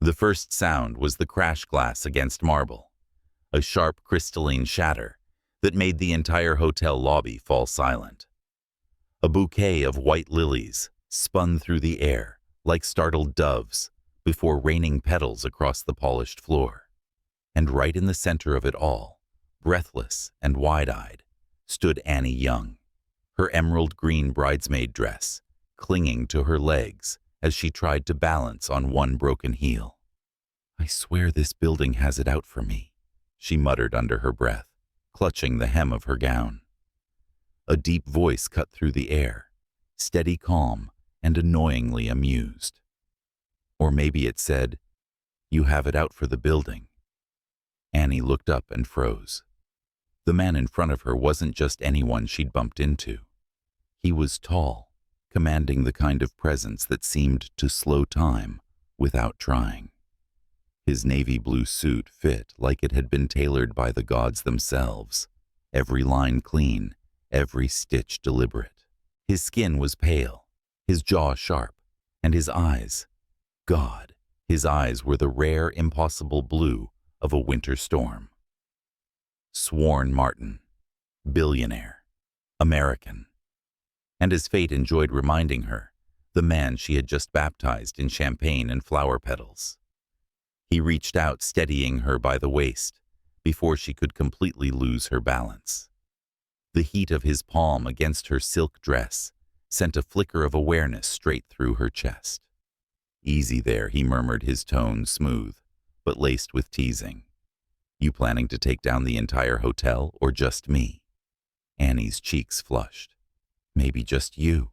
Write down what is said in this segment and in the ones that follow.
The first sound was the crash glass against marble, a sharp crystalline shatter that made the entire hotel lobby fall silent. A bouquet of white lilies spun through the air like startled doves before raining petals across the polished floor. And right in the center of it all, breathless and wide-eyed, stood Annie Young, her emerald green bridesmaid dress clinging to her legs as she tried to balance on one broken heel. "I swear this building has it out for me," she muttered under her breath, clutching the hem of her gown. A deep voice cut through the air, steady, calm, and annoyingly amused. Or maybe it said, "You have it out for the building." Annie looked up and froze. The man in front of her wasn't just anyone she'd bumped into. He was tall, commanding the kind of presence that seemed to slow time without trying. His navy blue suit fit like it had been tailored by the gods themselves, every line clean, every stitch deliberate. His skin was pale, his jaw sharp, and his eyes, God, his eyes were the rare, impossible blue of a winter storm. Swarn Martin, billionaire, American. And as fate enjoyed reminding her, the man she had just baptized in champagne and flower petals. He reached out, steadying her by the waist before she could completely lose her balance. The heat of his palm against her silk dress sent a flicker of awareness straight through her chest. "Easy there," he murmured, his tone smooth, but laced with teasing. "You planning to take down the entire hotel, or just me?" Annie's cheeks flushed. "Maybe just you,"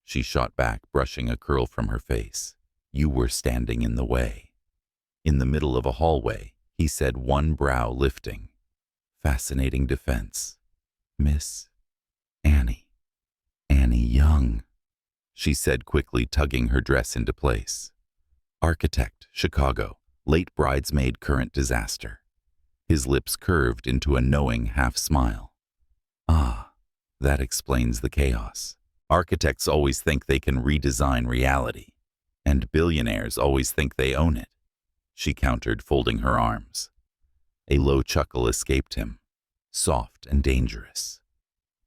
she shot back, brushing a curl from her face. "You were standing in the way." In the middle of a hallway, he said, one brow lifting. "Fascinating defense. Miss Annie Young," she said quickly, tugging her dress into place. "Architect, Chicago, late bridesmaid, current disaster." His lips curved into a knowing half-smile. "Ah, that explains the chaos. Architects always think they can redesign reality, and billionaires always think they own it," she countered, folding her arms. A low chuckle escaped him, soft and dangerous.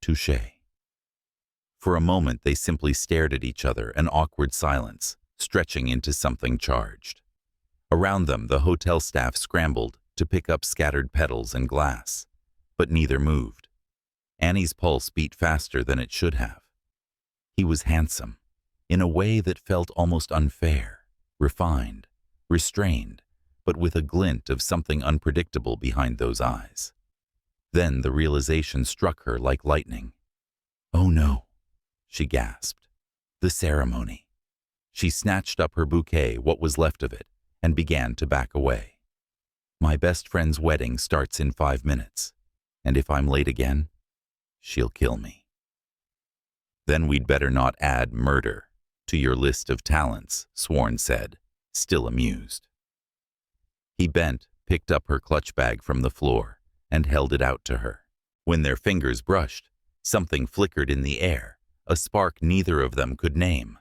"Touché." For a moment they simply stared at each other, an awkward silence, stretching into something charged. Around them, the hotel staff scrambled to pick up scattered petals and glass, but neither moved. Annie's pulse beat faster than it should have. He was handsome, in a way that felt almost unfair, refined, restrained, but with a glint of something unpredictable behind those eyes. Then the realization struck her like lightning. "Oh no," she gasped. "The ceremony." She snatched up her bouquet, what was left of it, and began to back away. "My best friend's wedding starts in 5 minutes, and if I'm late again, she'll kill me." "Then we'd better not add murder to your list of talents," Swarn said, still amused. He bent, picked up her clutch bag from the floor, and held it out to her. When their fingers brushed, something flickered in the air, a spark neither of them could name.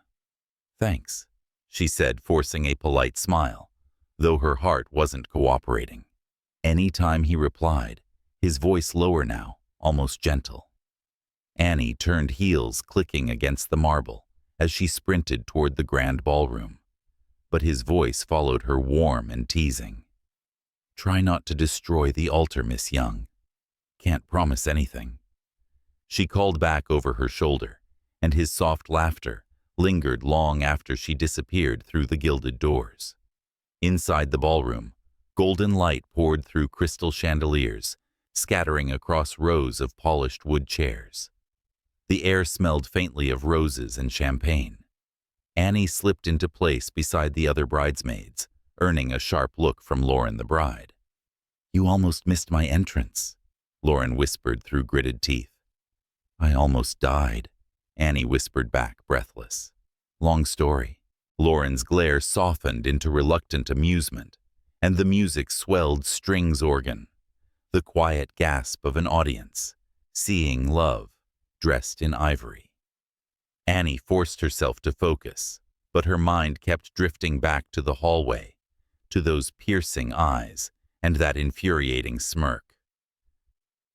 "Thanks," she said, forcing a polite smile, though her heart wasn't cooperating. Any time he replied, his voice lower now, almost gentle. Annie turned, heels clicking against the marble as she sprinted toward the grand ballroom. But his voice followed her, warm and teasing. "Try not to destroy the altar, Miss Young. Can't promise anything." She called back over her shoulder, and his soft laughter lingered long after she disappeared through the gilded doors. Inside the ballroom, golden light poured through crystal chandeliers, scattering across rows of polished wood chairs. The air smelled faintly of roses and champagne. Annie slipped into place beside the other bridesmaids, earning a sharp look from Lauren the bride. "You almost missed my entrance," Lauren whispered through gritted teeth. "I almost died," Annie whispered back, breathless. "Long story." Lauren's glare softened into reluctant amusement, and the music swelled strings organ, the quiet gasp of an audience, seeing love dressed in ivory. Annie forced herself to focus, but her mind kept drifting back to the hallway, to those piercing eyes and that infuriating smirk.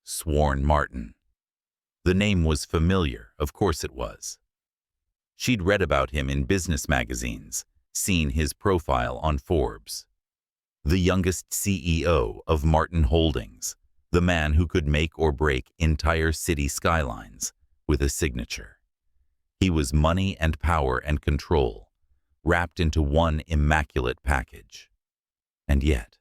Swarn Martin. The name was familiar, of course it was. She'd read about him in business magazines, seen his profile on Forbes. The youngest CEO of Martin Holdings, the man who could make or break entire city skylines with a signature. He was money and power and control, wrapped into one immaculate package. And yet,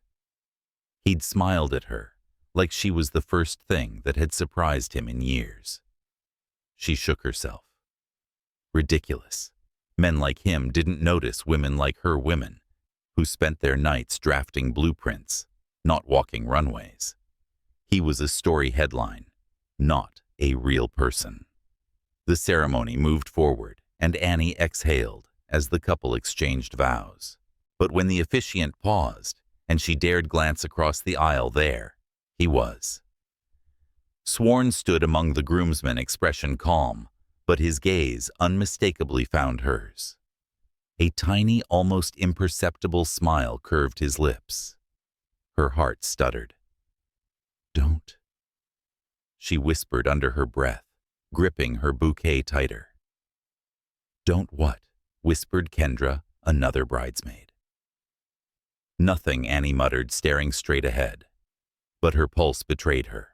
he'd smiled at her like she was the first thing that had surprised him in years. She shook herself. Ridiculous. Men like him didn't notice women like her women, who spent their nights drafting blueprints, not walking runways. He was a story headline, not a real person. The ceremony moved forward, and Annie exhaled as the couple exchanged vows. But when the officiant paused, and she dared glance across the aisle, there he was. Swarn stood among the groomsmen, expression calm, but his gaze unmistakably found hers. A tiny, almost imperceptible smile curved his lips. Her heart stuttered. "Don't," she whispered under her breath, gripping her bouquet tighter. "Don't what?" whispered Kendra, another bridesmaid. "Nothing," Annie muttered, staring straight ahead. But her pulse betrayed her.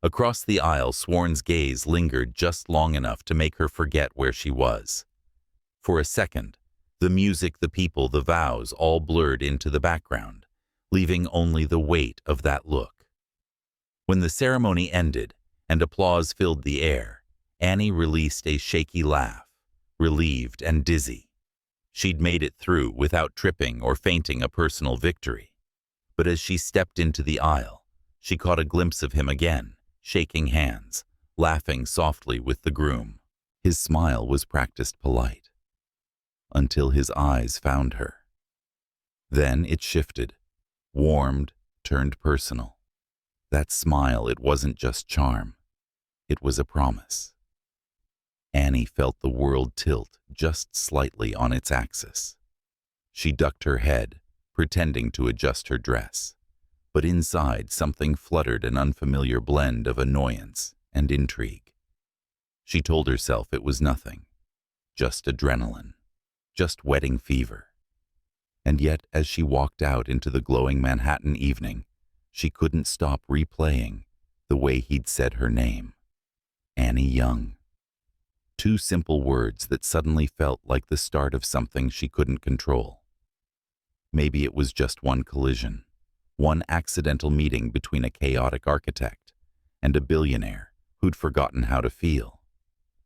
Across the aisle, Swarn's gaze lingered just long enough to make her forget where she was. For a second, the music, the people, the vows all blurred into the background, leaving only the weight of that look. When the ceremony ended and applause filled the air, Annie released a shaky laugh, relieved and dizzy. She'd made it through without tripping or fainting, a personal victory. But as she stepped into the aisle, she caught a glimpse of him again, shaking hands, laughing softly with the groom. His smile was practiced polite, until his eyes found her. Then it shifted, warmed, turned personal. That smile, it wasn't just charm. It was a promise. Annie felt the world tilt just slightly on its axis. She ducked her head, pretending to adjust her dress. But inside, something fluttered, an unfamiliar blend of annoyance and intrigue. She told herself it was nothing, just adrenaline, just wedding fever. And yet, as she walked out into the glowing Manhattan evening, she couldn't stop replaying the way he'd said her name. Annie Young. Two simple words that suddenly felt like the start of something she couldn't control. Maybe it was just one collision, one accidental meeting between a chaotic architect and a billionaire who'd forgotten how to feel.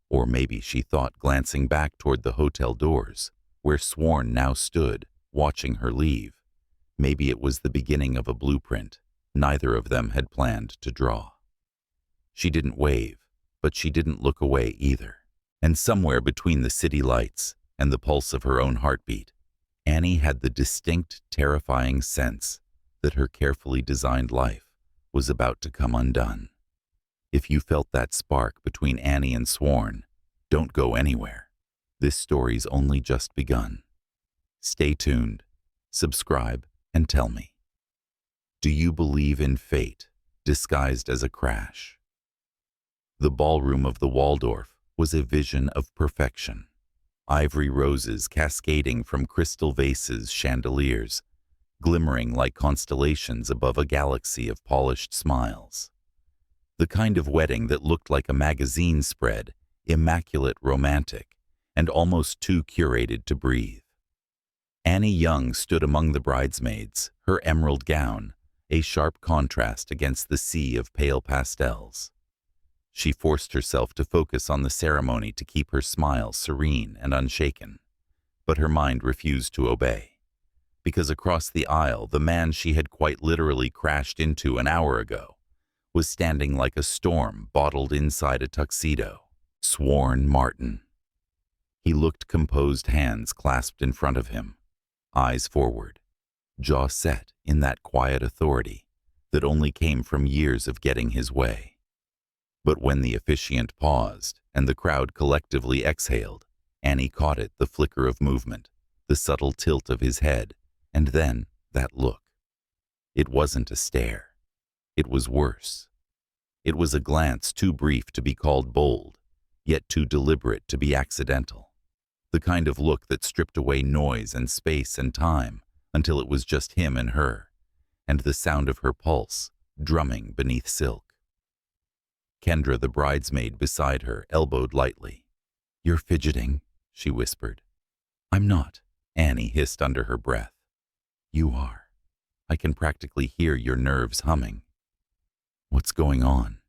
Or maybe she thought, glancing back toward the hotel doors, where Swarn now stood, watching her leave, maybe it was the beginning of a blueprint neither of them had planned to draw. She didn't wave, but she didn't look away either. And somewhere between the city lights and the pulse of her own heartbeat, Annie had the distinct, terrifying sense that her carefully designed life was about to come undone. If you felt that spark between Annie and Swarn, don't go anywhere. This story's only just begun. Stay tuned, subscribe, and tell me. Do you believe in fate disguised as a crash? The ballroom of the Waldorf was a vision of perfection. Ivory roses cascading from crystal vases, chandeliers, glimmering like constellations above a galaxy of polished smiles. The kind of wedding that looked like a magazine spread, immaculate, romantic, and almost too curated to breathe. Annie Young stood among the bridesmaids, her emerald gown, a sharp contrast against the sea of pale pastels. She forced herself to focus on the ceremony to keep her smile serene and unshaken, but her mind refused to obey. Because across the aisle, the man she had quite literally crashed into an hour ago was standing like a storm bottled inside a tuxedo. Swarn Martin. He looked composed, hands clasped in front of him, eyes forward, jaw set in that quiet authority that only came from years of getting his way. But when the officiant paused and the crowd collectively exhaled, Annie caught it, the flicker of movement, the subtle tilt of his head, and then That look. It wasn't a stare. It was worse. It was a glance too brief to be called bold, yet too deliberate to be accidental. The kind of look that stripped away noise and space and time until it was just him and her, and the sound of her pulse drumming beneath silk. Kendra, the bridesmaid beside her, elbowed lightly. "You're fidgeting," she whispered. "I'm not," Annie hissed under her breath. "You are. I can practically hear your nerves humming." "What's going on?"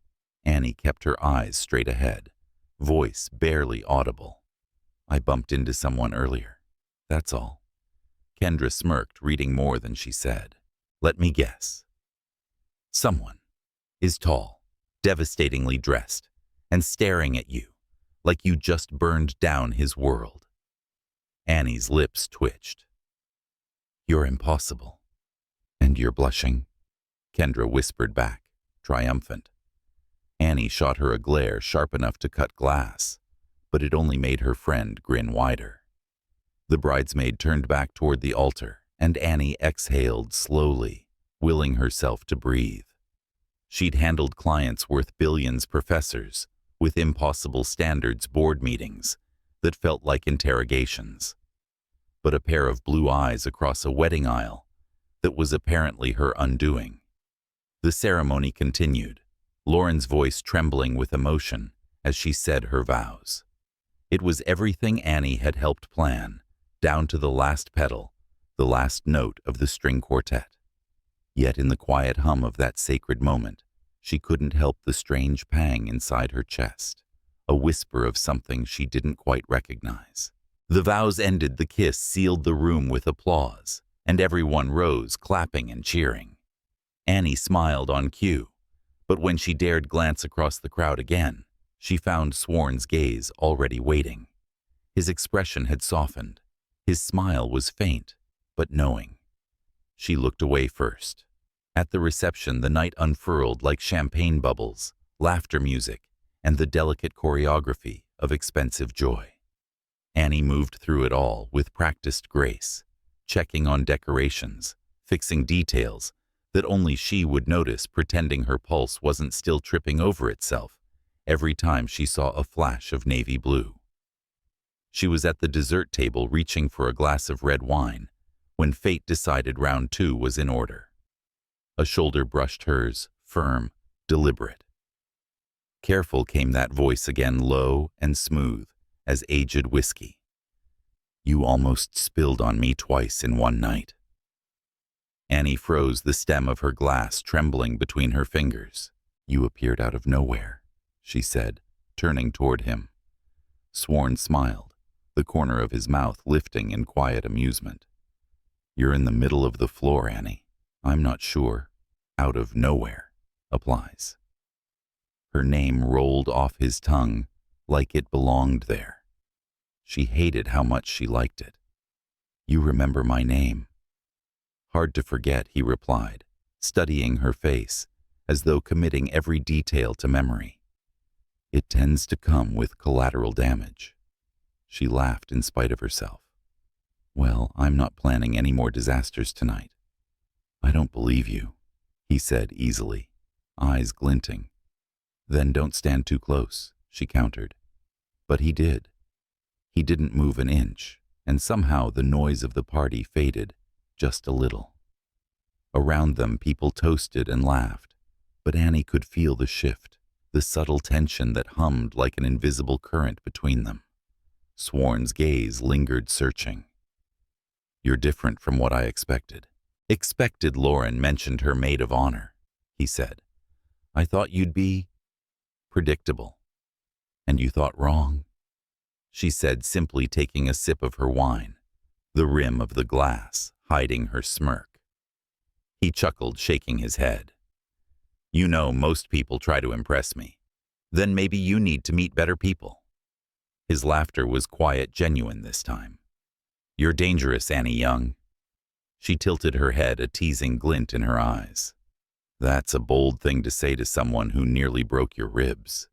Annie kept her eyes straight ahead, voice barely audible. "I bumped into someone earlier. That's all." Kendra smirked, reading more than she said. "Let me guess. Someone is tall, devastatingly dressed, and staring at you like you just burned down his world." Annie's lips twitched. "You're impossible. And you're blushing?" Kendra whispered back, triumphant. Annie shot her a glare sharp enough to cut glass, but it only made her friend grin wider. The bridesmaid turned back toward the altar, and Annie exhaled slowly, willing herself to breathe. She'd handled clients worth billions, professors, with impossible standards board meetings that felt like interrogations. But a pair of blue eyes across a wedding aisle that was apparently her undoing. The ceremony continued, Lauren's voice trembling with emotion as she said her vows. It was everything Annie had helped plan, down to the last pedal, the last note of the string quartet. Yet in the quiet hum of that sacred moment, she couldn't help the strange pang inside her chest, a whisper of something she didn't quite recognize. The vows ended, the kiss sealed the room with applause, and everyone rose, clapping and cheering. Annie smiled on cue, but when she dared glance across the crowd again, she found Swarn's gaze already waiting. His expression had softened. His smile was faint, but knowing. She looked away first. At the reception, the night unfurled like champagne bubbles, laughter music, and the delicate choreography of expensive joy. Annie moved through it all with practiced grace, checking on decorations, fixing details that only she would notice, pretending her pulse wasn't still tripping over itself every time she saw a flash of navy blue. She was at the dessert table reaching for a glass of red wine when fate decided round 2 was in order. A shoulder brushed hers, firm, deliberate. Careful, came that voice again, low and smooth as aged whiskey. "You almost spilled on me twice in one night." Annie froze, the stem of her glass trembling between her fingers. "You appeared out of nowhere," she said, turning toward him. Swarn smiled, the corner of his mouth lifting in quiet amusement. "You're in the middle of the floor, Annie. I'm not sure 'out of nowhere' applies." Her name rolled off his tongue like it belonged there. She hated how much she liked it. "You remember my name?" "Hard to forget," he replied, studying her face, as though committing every detail to memory. "It tends to come with collateral damage." She laughed in spite of herself. "Well, I'm not planning any more disasters tonight." "I don't believe you," he said easily, eyes glinting. "Then don't stand too close," she countered. But he did. He didn't move an inch, and somehow the noise of the party faded just a little. Around them, people toasted and laughed, but Annie could feel the shift, the subtle tension that hummed like an invisible current between them. Swarn's gaze lingered, searching. "You're different from what I expected." "Expected?" Lauren mentioned her maid of honor, he said. "I thought you'd be predictable." "And you thought wrong," she said, simply taking a sip of her wine, the rim of the glass hiding her smirk. He chuckled, shaking his head. "You know, most people try to impress me. Then maybe you need to meet better people." His laughter was quiet, genuine this time. "You're dangerous, Annie Young." She tilted her head, a teasing glint in her eyes. "That's a bold thing to say to someone who nearly broke your ribs."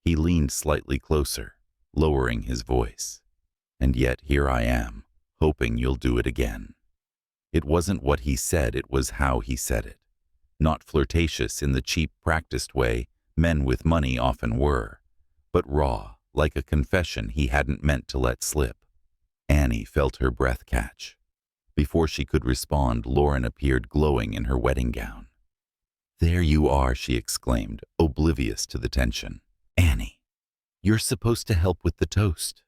He leaned slightly closer, lowering his voice. "And yet here I am, hoping you'll do it again." It wasn't what he said, it was how he said it. Not flirtatious in the cheap, practiced way men with money often were, but raw, like a confession he hadn't meant to let slip. Annie felt her breath catch. Before she could respond, Lauren appeared glowing in her wedding gown. "There you are," she exclaimed, oblivious to the tension. "Annie, you're supposed to help with the toast."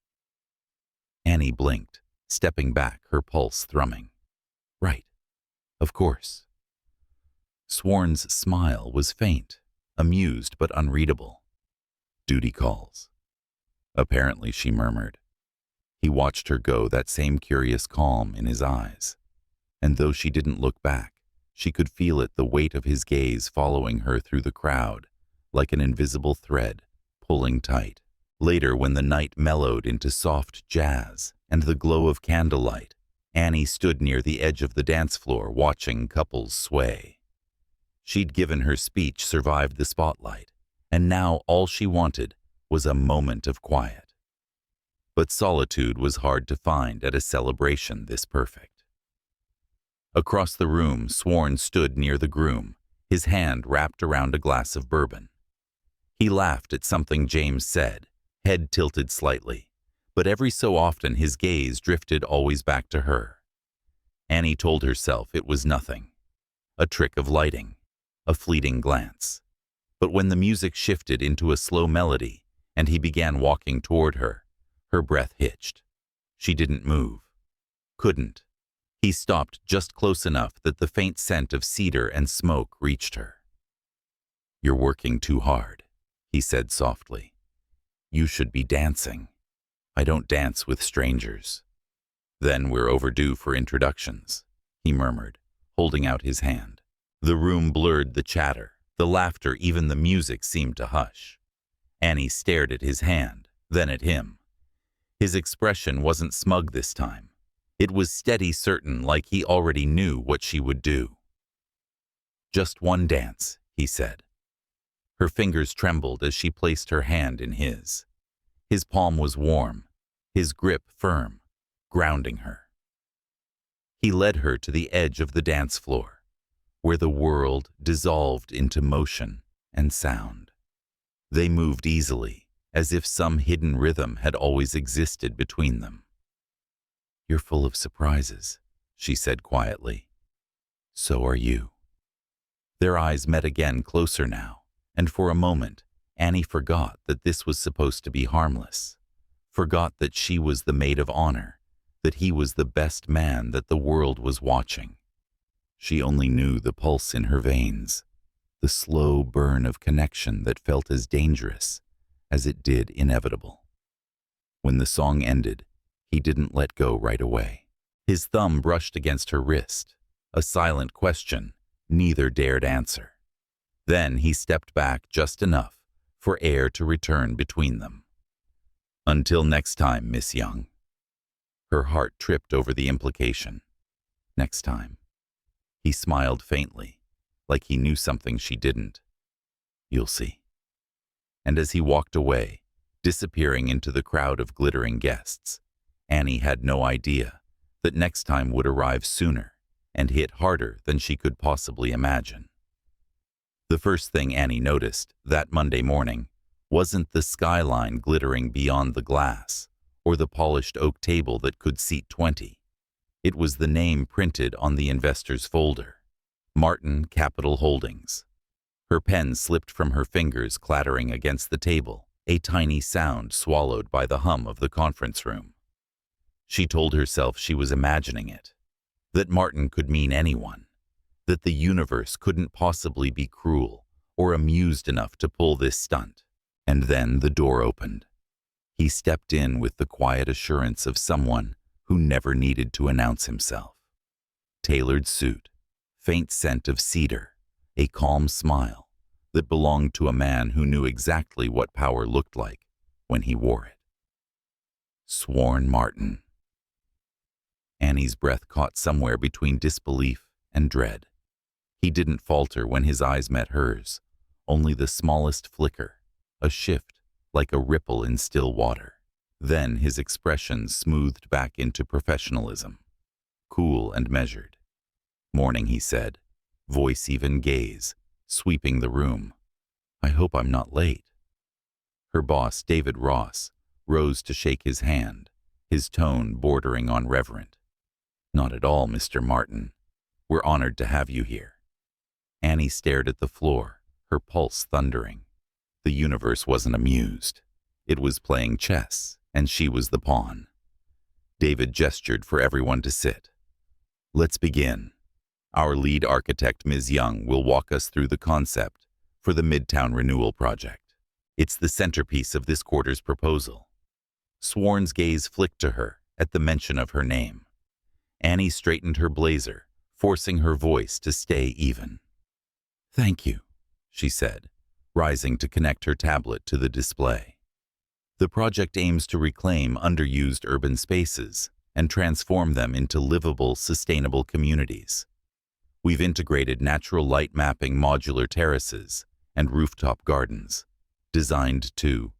Annie blinked, stepping back, her pulse thrumming. "Right, of course." Swarn's smile was faint, amused but unreadable. "Duty calls." "Apparently," she murmured. He watched her go, that same curious calm in his eyes. And though she didn't look back, she could feel it, the weight of his gaze following her through the crowd, like an invisible thread, pulling tight. Later, when the night mellowed into soft jazz and the glow of candlelight, Annie stood near the edge of the dance floor watching couples sway. She'd given her speech, survived the spotlight, and now all she wanted was a moment of quiet. But solitude was hard to find at a celebration this perfect. Across the room, Swarn stood near the groom, his hand wrapped around a glass of bourbon. He laughed at something James said, head tilted slightly, but every so often his gaze drifted always back to her. Annie told herself it was nothing, a trick of lighting, a fleeting glance. But when the music shifted into a slow melody and he began walking toward her, her breath hitched. She didn't move. Couldn't. He stopped just close enough that the faint scent of cedar and smoke reached her. "You're working too hard," he said softly. "You should be dancing." "I don't dance with strangers." "Then we're overdue for introductions," he murmured, holding out his hand. The room blurred, the chatter, the laughter, even the music seemed to hush. Annie stared at his hand, then at him. His expression wasn't smug this time. It was steady, certain, like he already knew what she would do. "Just one dance," he said. Her fingers trembled as she placed her hand in his. His palm was warm, his grip firm, grounding her. He led her to the edge of the dance floor, where the world dissolved into motion and sound. They moved easily, as if some hidden rhythm had always existed between them. "You're full of surprises," she said quietly. "So are you." Their eyes met again, closer now, and for a moment, Annie forgot that this was supposed to be harmless, forgot that she was the maid of honor, that he was the best man that the world was watching. She only knew the pulse in her veins, the slow burn of connection that felt as dangerous as it did inevitable. When the song ended, he didn't let go right away. His thumb brushed against her wrist, a silent question neither dared answer. Then he stepped back just enough for air to return between them. "Until next time, Miss Young." Her heart tripped over the implication. Next time. He smiled faintly, like he knew something she didn't. "You'll see." And as he walked away, disappearing into the crowd of glittering guests, Annie had no idea that next time would arrive sooner and hit harder than she could possibly imagine. The first thing Annie noticed that Monday morning wasn't the skyline glittering beyond the glass or the polished oak table that could seat 20. It was the name printed on the investor's folder, Martin Capital Holdings. Her pen slipped from her fingers, clattering against the table, a tiny sound swallowed by the hum of the conference room. She told herself she was imagining it, that Martin could mean anyone, that the universe couldn't possibly be cruel or amused enough to pull this stunt. And then the door opened. He stepped in with the quiet assurance of someone who never needed to announce himself. Tailored suit, faint scent of cedar, a calm smile that belonged to a man who knew exactly what power looked like when he wore it. Swarn Martin. Annie's breath caught somewhere between disbelief and dread. He didn't falter when his eyes met hers, only the smallest flicker, a shift like a ripple in still water. Then his expression smoothed back into professionalism, cool and measured. "Morning," he said, voice even gaze, sweeping the room. "I hope I'm not late." Her boss, David Ross, rose to shake his hand, his tone bordering on reverent. "Not at all, Mr. Martin. We're honored to have you here." Annie stared at the floor, her pulse thundering. The universe wasn't amused. It was playing chess, and she was the pawn. David gestured for everyone to sit. "Let's begin. Our lead architect, Ms. Young, will walk us through the concept for the Midtown Renewal Project. It's the centerpiece of this quarter's proposal." Swarn's gaze flicked to her at the mention of her name. Annie straightened her blazer, forcing her voice to stay even. "Thank you," she said, rising to connect her tablet to the display. The project aims to reclaim underused urban spaces and transform them into livable, sustainable communities. We've integrated natural light mapping modular terraces and rooftop gardens, designed to...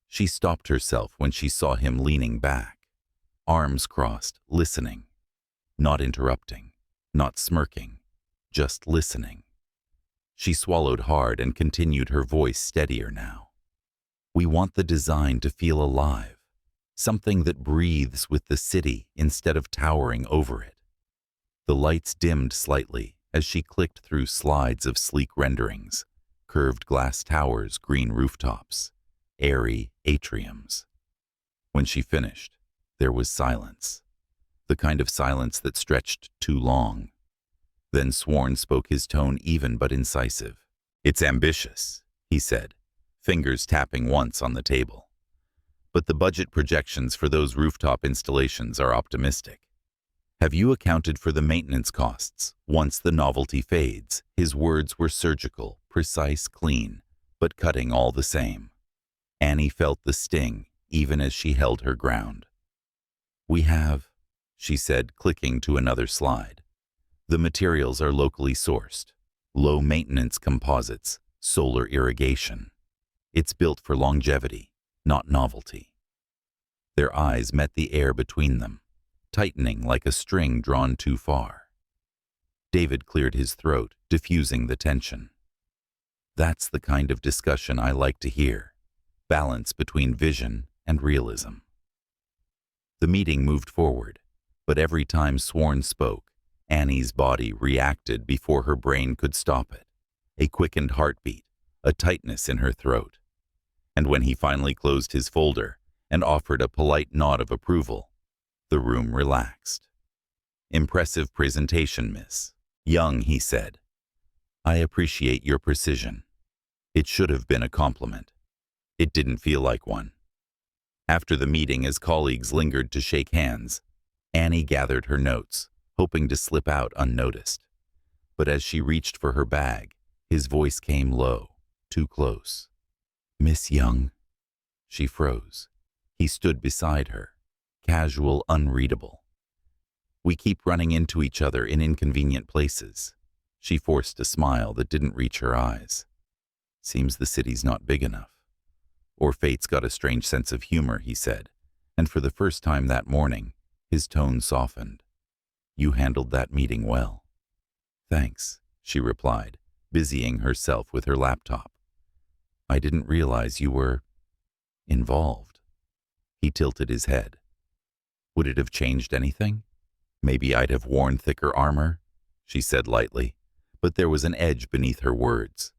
She stopped herself when she saw him leaning back, arms crossed, listening, not interrupting, not smirking, just listening. She swallowed hard and continued, her voice steadier now. "We want the design to feel alive, something that breathes with the city instead of towering over it." The lights dimmed slightly as she clicked through slides of sleek renderings, curved glass towers, green rooftops, airy atriums. When she finished, there was silence, the kind of silence that stretched too long. Then Swarn spoke, his tone even but incisive. "It's ambitious," he said, fingers tapping once on the table. "But the budget projections for those rooftop installations are optimistic. Have you accounted for the maintenance costs once the novelty fades?" His words were surgical, precise, clean, but cutting all the same. Annie felt the sting even as she held her ground. "We have," she said, clicking to another slide. "The materials are locally sourced, low-maintenance composites, solar irrigation. It's built for longevity, not novelty." Their eyes met the air between them, tightening like a string drawn too far. David cleared his throat, diffusing the tension. "That's the kind of discussion I like to hear. Balance between vision and realism." The meeting moved forward, but every time Swarn spoke, Annie's body reacted before her brain could stop it. A quickened heartbeat, a tightness in her throat. And when he finally closed his folder and offered a polite nod of approval, the room relaxed. "Impressive presentation, Miss Young," he said. "I appreciate your precision. It should have been a compliment. It didn't feel like one." After the meeting, as colleagues lingered to shake hands, Annie gathered her notes, hoping to slip out unnoticed. But as she reached for her bag, his voice came low, too close. "Miss Young." She froze. He stood beside her, casual, unreadable. "We keep running into each other in inconvenient places." She forced a smile that didn't reach her eyes. "Seems the city's not big enough. Or fate's got a strange sense of humor," he said, and for the first time that morning, his tone softened. "You handled that meeting well." "Thanks," she replied, busying herself with her laptop. "I didn't realize you were involved." He tilted his head. "Would it have changed anything? Maybe I'd have worn thicker armor," she said lightly, but there was an edge beneath her words.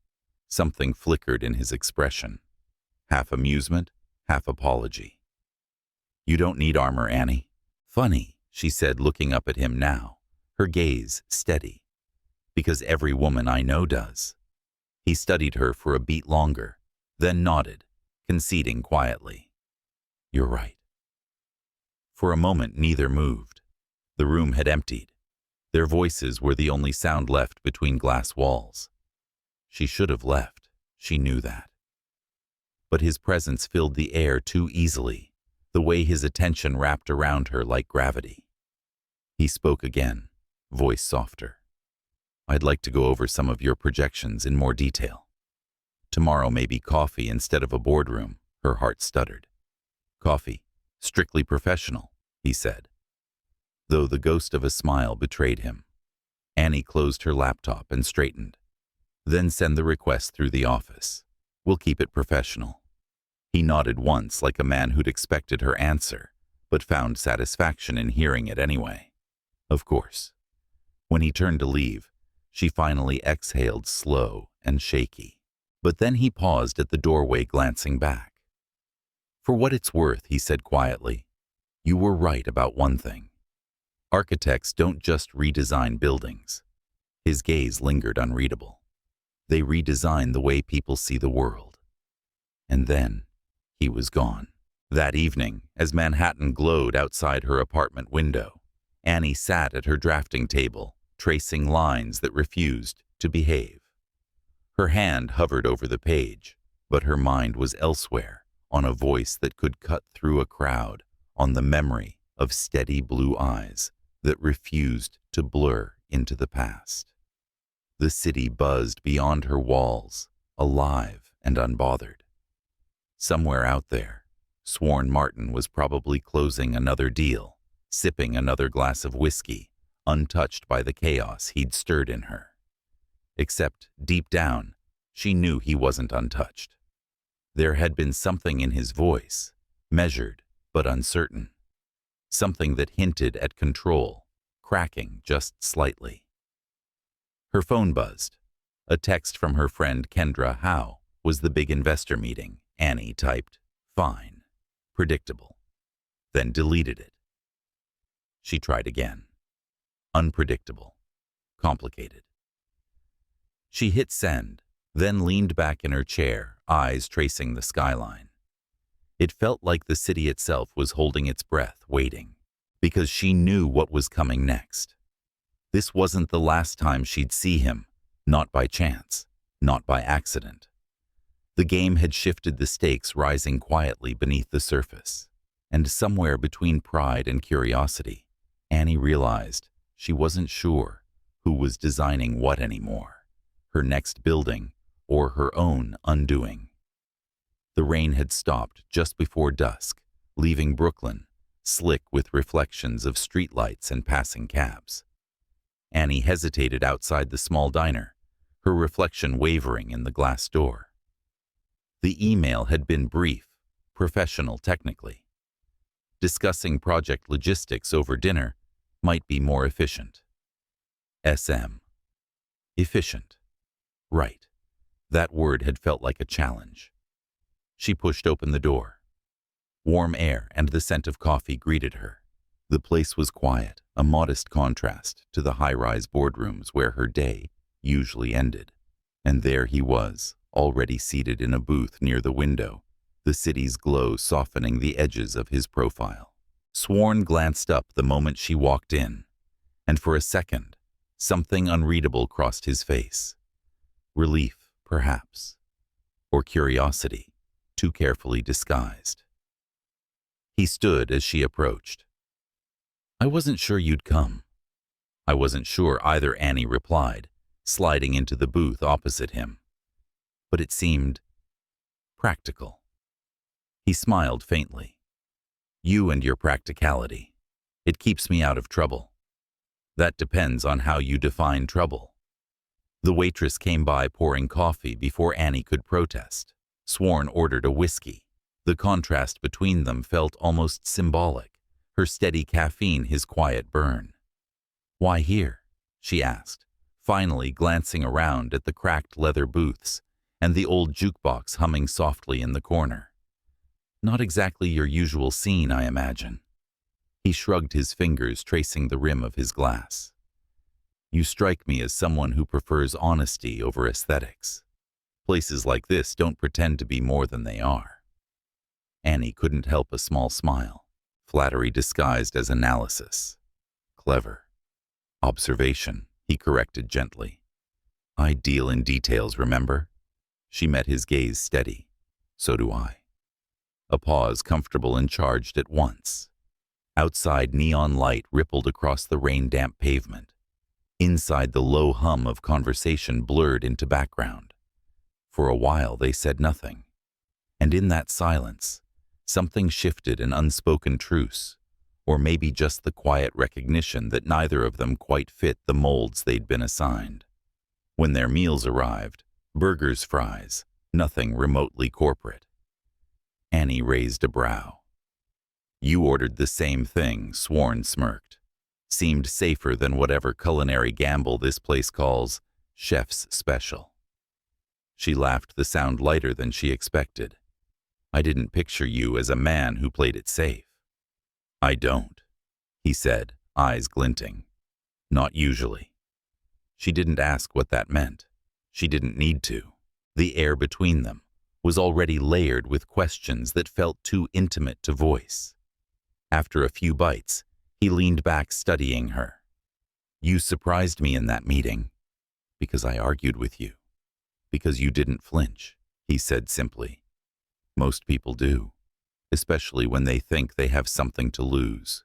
Something flickered in his expression, half amusement, half apology. "You don't need armor, Annie." "Funny," she said, looking up at him now, her gaze steady. "Because every woman I know does." He studied her for a beat longer, then nodded, conceding quietly. "You're right." For a moment, neither moved. The room had emptied. Their voices were the only sound left between glass walls. She should have left, she knew that. But his presence filled the air too easily, the way his attention wrapped around her like gravity. He spoke again, voice softer. "I'd like to go over some of your projections in more detail. Tomorrow maybe coffee instead of a boardroom," her heart stuttered. "Coffee, strictly professional," he said, though the ghost of a smile betrayed him. Annie closed her laptop and straightened. Then send the request through the office. We'll keep it professional. He nodded once like a man who'd expected her answer, but found satisfaction in hearing it anyway. Of course. When he turned to leave, she finally exhaled slow and shaky. But then he paused at the doorway, glancing back. For what it's worth, he said quietly, you were right about one thing. Architects don't just redesign buildings. His gaze lingered unreadable. They redesign the way people see the world. And then he was gone. That evening, as Manhattan glowed outside her apartment window, Annie sat at her drafting table, tracing lines that refused to behave. Her hand hovered over the page, but her mind was elsewhere, on a voice that could cut through a crowd, on the memory of steady blue eyes that refused to blur into the past. The city buzzed beyond her walls, alive and unbothered. Somewhere out there, Swarn Martin was probably closing another deal, sipping another glass of whiskey, untouched by the chaos he'd stirred in her. Except, deep down, she knew he wasn't untouched. There had been something in his voice, measured but uncertain. Something that hinted at control, cracking just slightly. Her phone buzzed. A text from her friend Kendra. How was the big investor meeting? Annie typed, fine, predictable, then deleted it. She tried again. Unpredictable, complicated. She hit send, then leaned back in her chair, eyes tracing the skyline. It felt like the city itself was holding its breath, waiting, because she knew what was coming next. This wasn't the last time she'd see him, not by chance, not by accident. The game had shifted, the stakes rising quietly beneath the surface, and somewhere between pride and curiosity, Annie realized she wasn't sure who was designing what anymore, her next building or her own undoing. The rain had stopped just before dusk, leaving Brooklyn slick with reflections of streetlights and passing cabs. Annie hesitated outside the small diner, her reflection wavering in the glass door. The email had been brief, professional technically. Discussing project logistics over dinner might be more efficient. SM. Efficient. Right. That word had felt like a challenge. She pushed open the door. Warm air and the scent of coffee greeted her. The place was quiet, a modest contrast to the high-rise boardrooms where her day usually ended. And there he was, already seated in a booth near the window, the city's glow softening the edges of his profile. Swarn glanced up the moment she walked in, and for a second, something unreadable crossed his face. Relief, perhaps, or curiosity, too carefully disguised. He stood as she approached. I wasn't sure you'd come. I wasn't sure either, Annie replied, sliding into the booth opposite him. But it seemed practical. He smiled faintly. You and your practicality. It keeps me out of trouble. That depends on how you define trouble. The waitress came by pouring coffee before Annie could protest. Swarn ordered a whiskey. The contrast between them felt almost symbolic, her steady caffeine, his quiet burn. Why here? She asked, finally glancing around at the cracked leather booths and the old jukebox humming softly in the corner. Not exactly your usual scene, I imagine. He shrugged his fingers, tracing the rim of his glass. You strike me as someone who prefers honesty over aesthetics. Places like this don't pretend to be more than they are. Annie couldn't help a small smile, flattery disguised as analysis. Clever. Observation, he corrected gently. I deal in details, remember? She met his gaze steady. So do I. A pause, comfortable and charged at once. Outside, neon light rippled across the rain-damp pavement. Inside, the low hum of conversation blurred into background. For a while, they said nothing. And in that silence, something shifted, an unspoken truce, or maybe just the quiet recognition that neither of them quite fit the molds they'd been assigned. When their meals arrived, burgers, fries, nothing remotely corporate. Annie raised a brow. You ordered the same thing, Swarn smirked. Seemed safer than whatever culinary gamble this place calls chef's special. She laughed, the sound lighter than she expected. I didn't picture you as a man who played it safe. I don't, he said, eyes glinting. Not usually. She didn't ask what that meant. She didn't need to. The air between them was already layered with questions that felt too intimate to voice. After a few bites, he leaned back, studying her. You surprised me in that meeting. Because I argued with you. Because you didn't flinch, he said simply. Most people do, especially when they think they have something to lose.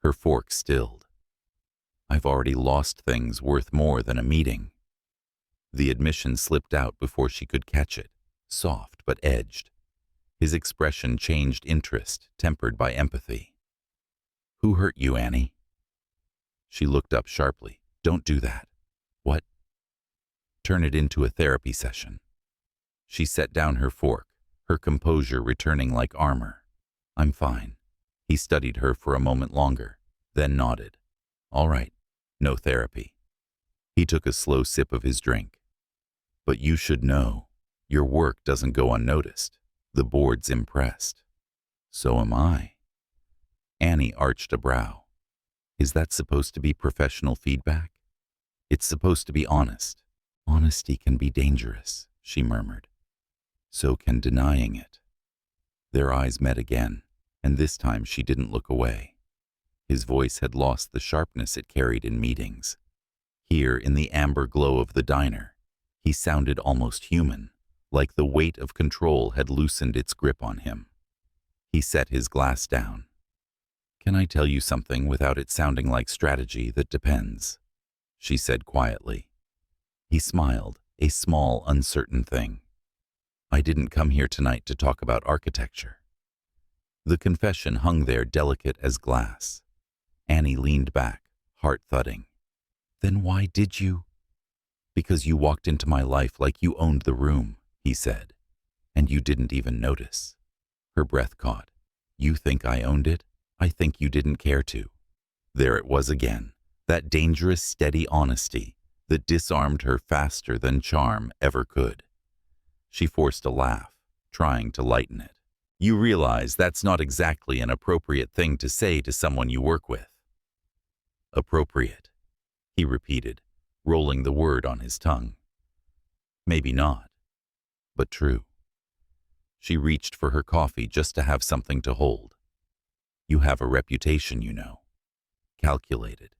Her fork stilled. I've already lost things worth more than a meeting. The admission slipped out before she could catch it, soft but edged. His expression changed interest, tempered by empathy. Who hurt you, Annie? She looked up sharply. Don't do that. What? Turn it into a therapy session. She set down her fork, her composure returning like armor. I'm fine. He studied her for a moment longer, then nodded. All right, no therapy. He took a slow sip of his drink. But you should know, your work doesn't go unnoticed. The board's impressed. So am I. Annie arched a brow. Is that supposed to be professional feedback? It's supposed to be honest. Honesty can be dangerous, she murmured. So can denying it. Their eyes met again, and this time she didn't look away. His voice had lost the sharpness it carried in meetings. Here, in the amber glow of the diner, he sounded almost human, like the weight of control had loosened its grip on him. He set his glass down. Can I tell you something without it sounding like strategy that depends? She said quietly. He smiled, a small, uncertain thing. I didn't come here tonight to talk about architecture. The confession hung there delicate as glass. Annie leaned back, heart thudding. Then why did you? Because you walked into my life like you owned the room, he said, and you didn't even notice. Her breath caught. You think I owned it? I think you didn't care to. There it was again, that dangerous, steady honesty that disarmed her faster than charm ever could. She forced a laugh, trying to lighten it. You realize that's not exactly an appropriate thing to say to someone you work with. Appropriate, he repeated, rolling the word on his tongue. Maybe not, but true. She reached for her coffee just to have something to hold. You have a reputation, you know. Calculated,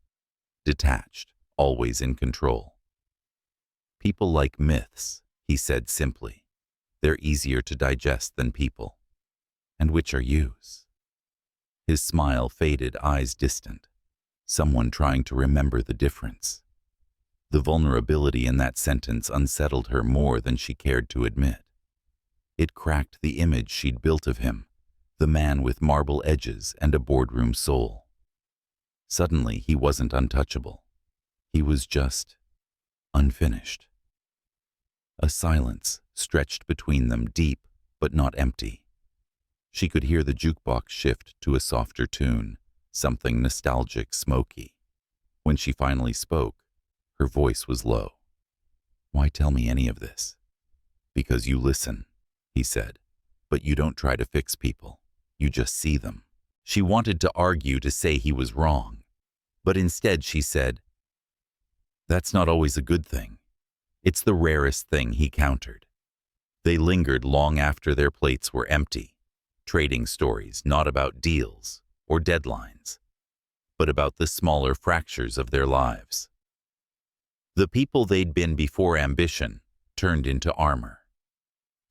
detached, always in control. People like myths, he said simply. They're easier to digest than people. And which are yous? His smile faded, eyes distant. Someone trying to remember the difference. The vulnerability in that sentence unsettled her more than she cared to admit. It cracked the image she'd built of him, the man with marble edges and a boardroom soul. Suddenly, he wasn't untouchable. He was just unfinished. A silence stretched between them, deep but not empty. She could hear the jukebox shift to a softer tune, something nostalgic, smoky. When she finally spoke, her voice was low. Why tell me any of this? Because you listen, he said, but you don't try to fix people. You just see them. She wanted to argue, to say he was wrong, but instead she said, that's not always a good thing. It's the rarest thing, he countered. They lingered long after their plates were empty, trading stories not about deals or deadlines, but about the smaller fractures of their lives. The people they'd been before ambition turned into armor.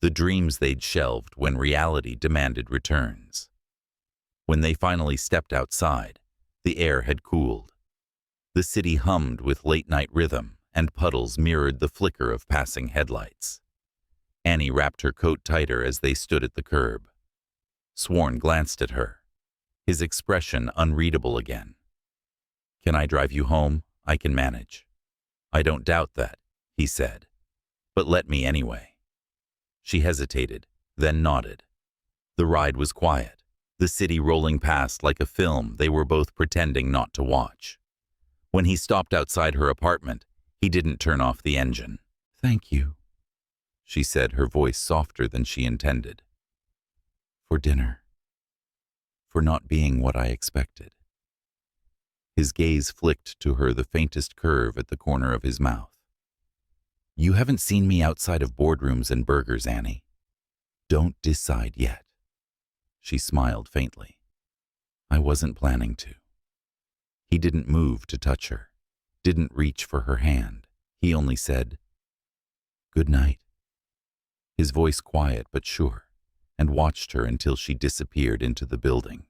The dreams they'd shelved when reality demanded returns. When they finally stepped outside, the air had cooled. The city hummed with late-night rhythm, and puddles mirrored the flicker of passing headlights. Annie wrapped her coat tighter as they stood at the curb. Swarn glanced at her. his expression unreadable again. "Can I drive you home? I can manage." "I don't doubt that," he said. "But let me anyway." She hesitated, then nodded. The ride was quiet, the city rolling past like a film they were both pretending not to watch. When he stopped outside her apartment, he didn't turn off the engine. "Thank you," she said, her voice softer than she intended. "For dinner. For not being what I expected." His gaze flicked to her the faintest curve at the corner of his mouth. "You haven't seen me outside of boardrooms and burgers, Annie. Don't decide yet." She smiled faintly. "I wasn't planning to." He didn't move to touch her, didn't reach for her hand. He only said, "Good night." His voice quiet but sure, and watched her until she disappeared into the building.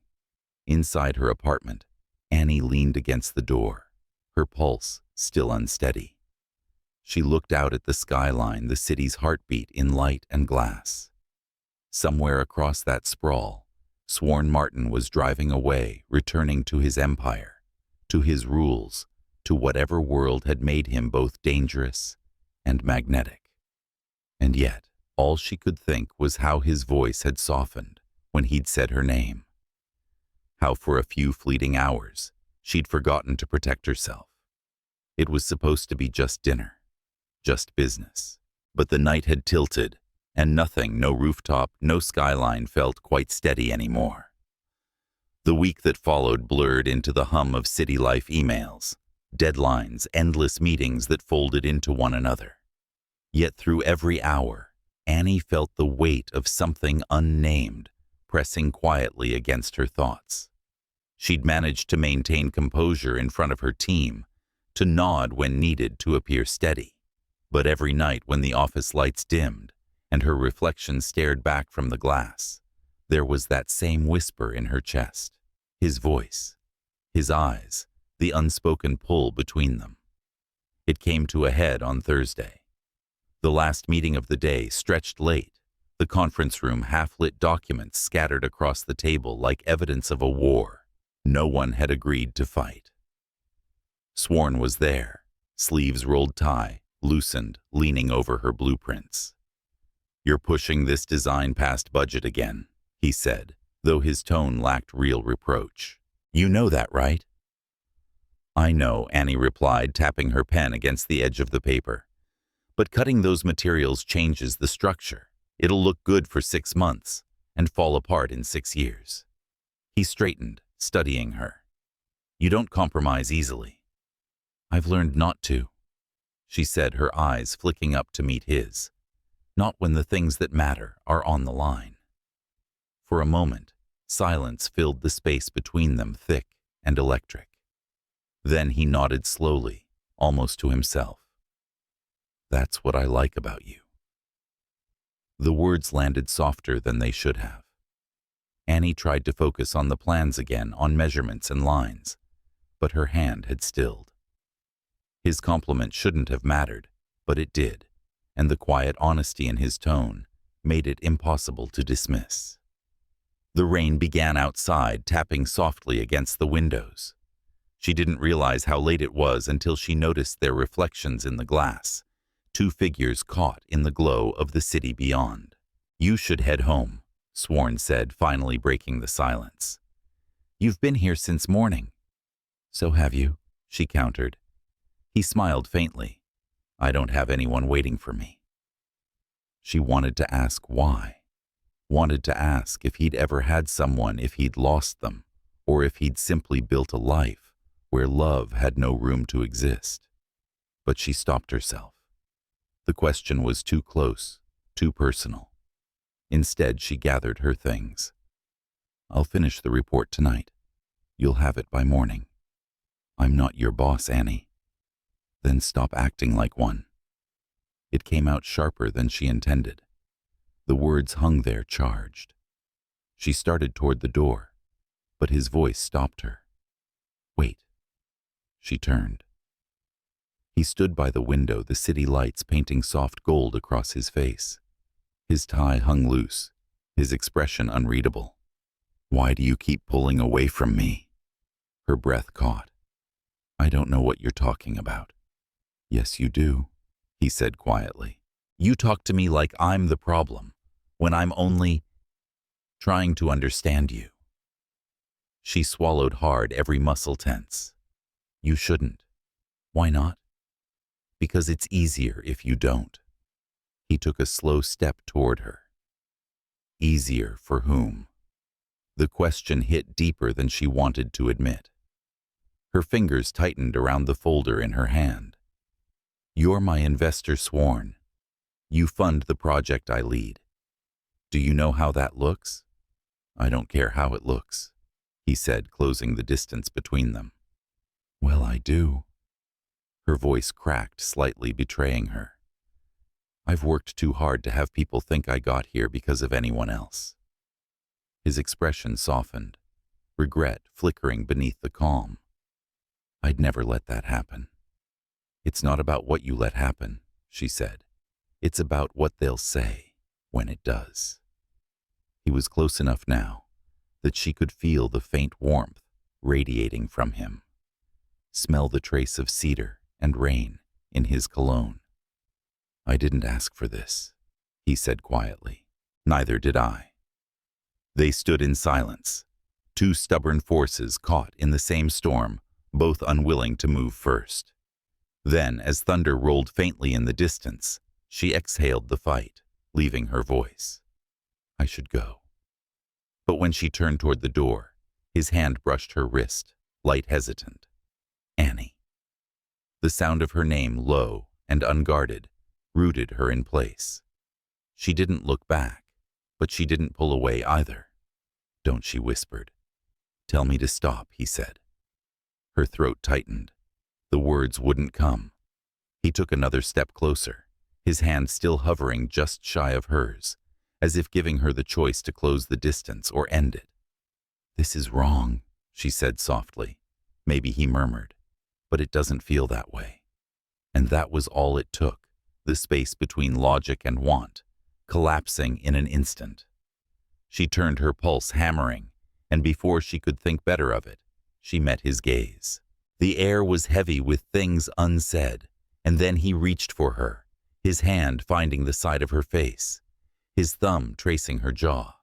Inside her apartment, Annie leaned against the door, her pulse still unsteady. She looked out at the skyline, the city's heartbeat in light and glass. Somewhere across that sprawl, Swarn Martin was driving away, returning to his empire, to his rules, to whatever world had made him both dangerous and magnetic. And yet, all she could think was how his voice had softened when he'd said her name. How for a few fleeting hours, she'd forgotten to protect herself. It was supposed to be just dinner, just business. But the night had tilted, and nothing, no rooftop, no skyline felt quite steady anymore. The week that followed blurred into the hum of city life emails, deadlines, endless meetings that folded into one another. Yet through every hour, Annie felt the weight of something unnamed pressing quietly against her thoughts. She'd managed to maintain composure in front of her team, to nod when needed to appear steady. But every night when the office lights dimmed and her reflection stared back from the glass, there was that same whisper in her chest, his voice, his eyes, the unspoken pull between them. It came to a head on Thursday. The last meeting of the day stretched late, the conference room half-lit documents scattered across the table like evidence of a war no one had agreed to fight. Swarn was there, sleeves rolled tie, loosened, leaning over her blueprints. "You're pushing this design past budget again," he said, though his tone lacked real reproach. "You know that, right?" "I know," Annie replied, tapping her pen against the edge of the paper. "But cutting those materials changes the structure. It'll look good for 6 months and fall apart in 6 years." He straightened, studying her. "You don't compromise easily." "I've learned not to," she said, her eyes flicking up to meet his. "Not when the things that matter are on the line." For a moment, silence filled the space between them, thick and electric. Then he nodded slowly, almost to himself. "That's what I like about you." The words landed softer than they should have. Annie tried to focus on the plans again, on measurements and lines, but her hand had stilled. His compliment shouldn't have mattered, but it did, and the quiet honesty in his tone made it impossible to dismiss. The rain began outside, tapping softly against the windows. She didn't realize how late it was until she noticed their reflections in the glass, 2 figures caught in the glow of the city beyond. "You should head home," Swarn said, finally breaking the silence. "You've been here since morning." "So have you," she countered. He smiled faintly. "I don't have anyone waiting for me." She wanted to ask why. Wanted to ask if he'd ever had someone, if he'd lost them, or if he'd simply built a life where love had no room to exist. But she stopped herself. The question was too close, too personal. Instead, she gathered her things. "I'll finish the report tonight. You'll have it by morning. I'm not your boss, Annie." "Then stop acting like one." It came out sharper than she intended. The words hung there charged. She started toward the door, but his voice stopped her. "Wait." She turned. He stood by the window, the city lights painting soft gold across his face. His tie hung loose, his expression unreadable. Why do you keep pulling away from me? Her breath caught. I don't know what you're talking about. Yes, you do, he said quietly. You talk to me like I'm the problem, when I'm only trying to understand you. She swallowed hard, every muscle tense. You shouldn't. Why not? Because it's easier if you don't. He took a slow step toward her. Easier for whom? The question hit deeper than she wanted to admit. Her fingers tightened around the folder in her hand. You're my investor, Swarn. You fund the project I lead. Do you know how that looks? I don't care how it looks, he said, closing the distance between them. Well, I do. Her voice cracked, slightly betraying her. I've worked too hard to have people think I got here because of anyone else. His expression softened, regret flickering beneath the calm. I'd never let that happen. It's not about what you let happen, she said. It's about what they'll say when it does. He was close enough now that she could feel the faint warmth radiating from him, smell the trace of cedar and rain in his cologne. I didn't ask for this, he said quietly. Neither did I. They stood in silence, two stubborn forces caught in the same storm, both unwilling to move first. Then, as thunder rolled faintly in the distance, she exhaled the fight, leaving her voice. I should go. But when she turned toward the door, his hand brushed her wrist, light hesitant. Annie. The sound of her name, low and unguarded, rooted her in place. She didn't look back, but she didn't pull away either. Don't, she whispered. Tell me to stop, he said. Her throat tightened. The words wouldn't come. He took another step closer, his hand still hovering just shy of hers, as if giving her the choice to close the distance or end it. This is wrong, she said softly. Maybe he murmured, but it doesn't feel that way. And that was all it took, the space between logic and want, collapsing in an instant. She turned, her pulse hammering, and before she could think better of it, she met his gaze. The air was heavy with things unsaid, and then he reached for her, his hand finding the side of her face, his thumb tracing her jaw.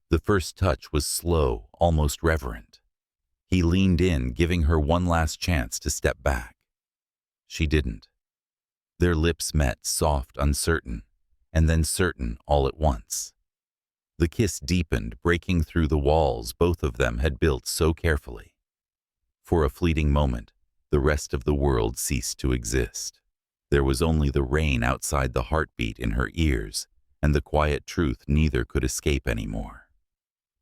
The first touch was slow, almost reverent. He leaned in, giving her one last chance to step back. She didn't. Their lips met, soft, uncertain, and then certain all at once. The kiss deepened, breaking through the walls both of them had built so carefully. For a fleeting moment, the rest of the world ceased to exist. There was only the rain outside, the heartbeat in her ears, and the quiet truth neither could escape anymore.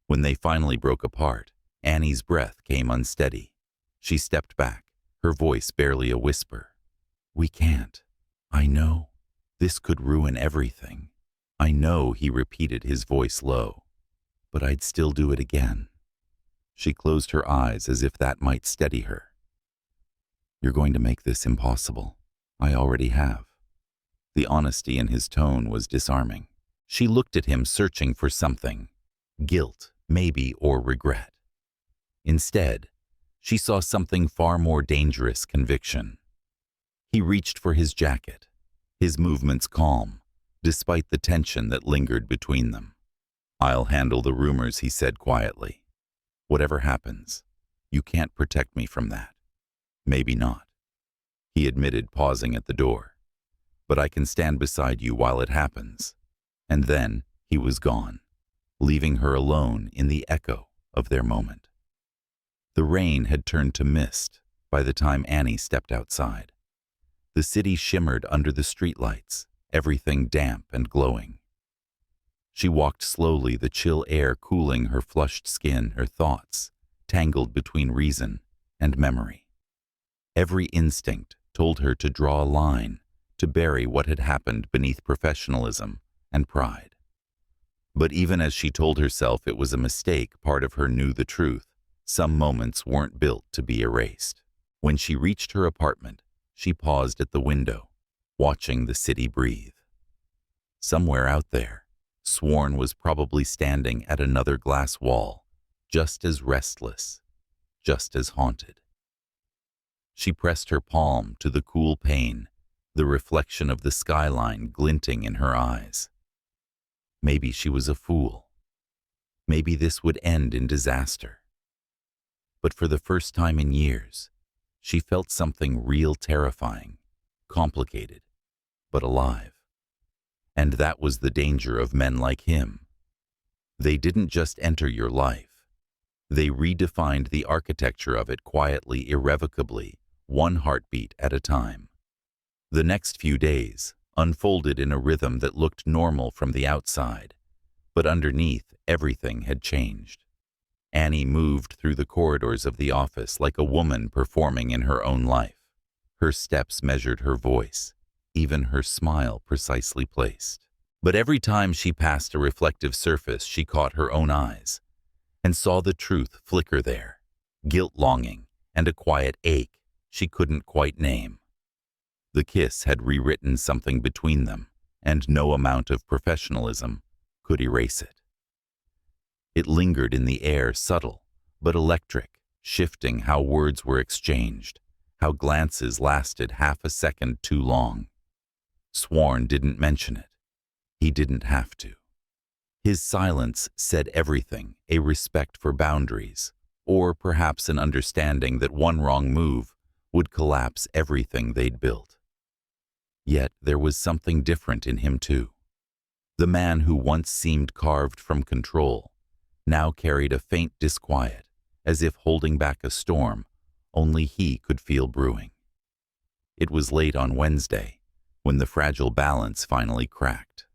When they finally broke apart, Annie's breath came unsteady. She stepped back, her voice barely a whisper. We can't. I know. This could ruin everything. I know, he repeated, his voice low. But I'd still do it again. She closed her eyes as if that might steady her. You're going to make this impossible. I already have. The honesty in his tone was disarming. She looked at him, searching for something. Guilt, maybe, or regret. Instead, she saw something far more dangerous: conviction. He reached for his jacket, his movements calm, despite the tension that lingered between them. I'll handle the rumors, he said quietly. Whatever happens, you can't protect me from that. Maybe not, he admitted, pausing at the door. But I can stand beside you while it happens. And then he was gone, leaving her alone in the echo of their moment. The rain had turned to mist by the time Annie stepped outside. The city shimmered under the streetlights, everything damp and glowing. She walked slowly, the chill air cooling her flushed skin, her thoughts tangled between reason and memory. Every instinct told her to draw a line, to bury what had happened beneath professionalism and pride. But even as she told herself it was a mistake, part of her knew the truth. Some moments weren't built to be erased. When she reached her apartment, she paused at the window, watching the city breathe. Somewhere out there, Swarn was probably standing at another glass wall, just as restless, just as haunted. She pressed her palm to the cool pane, the reflection of the skyline glinting in her eyes. Maybe she was a fool. Maybe this would end in disaster. But for the first time in years, she felt something real terrifying, complicated, but alive. And that was the danger of men like him. They didn't just enter your life. They redefined the architecture of it quietly, irrevocably, one heartbeat at a time. The next few days unfolded in a rhythm that looked normal from the outside, but underneath everything had changed. Annie moved through the corridors of the office like a woman performing in her own life. Her steps measured her voice, even her smile precisely placed. But every time she passed a reflective surface, she caught her own eyes and saw the truth flicker there, guilt longing and a quiet ache she couldn't quite name. The kiss had rewritten something between them, and no amount of professionalism could erase it. It lingered in the air, subtle but electric, shifting how words were exchanged, how glances lasted half a second too long. Swarn didn't mention it. He didn't have to. His silence said everything, a respect for boundaries, or perhaps an understanding that one wrong move would collapse everything they'd built. Yet there was something different in him too. The man who once seemed carved from control now carried a faint disquiet, as if holding back a storm only he could feel brewing. It was late on Wednesday when the fragile balance finally cracked.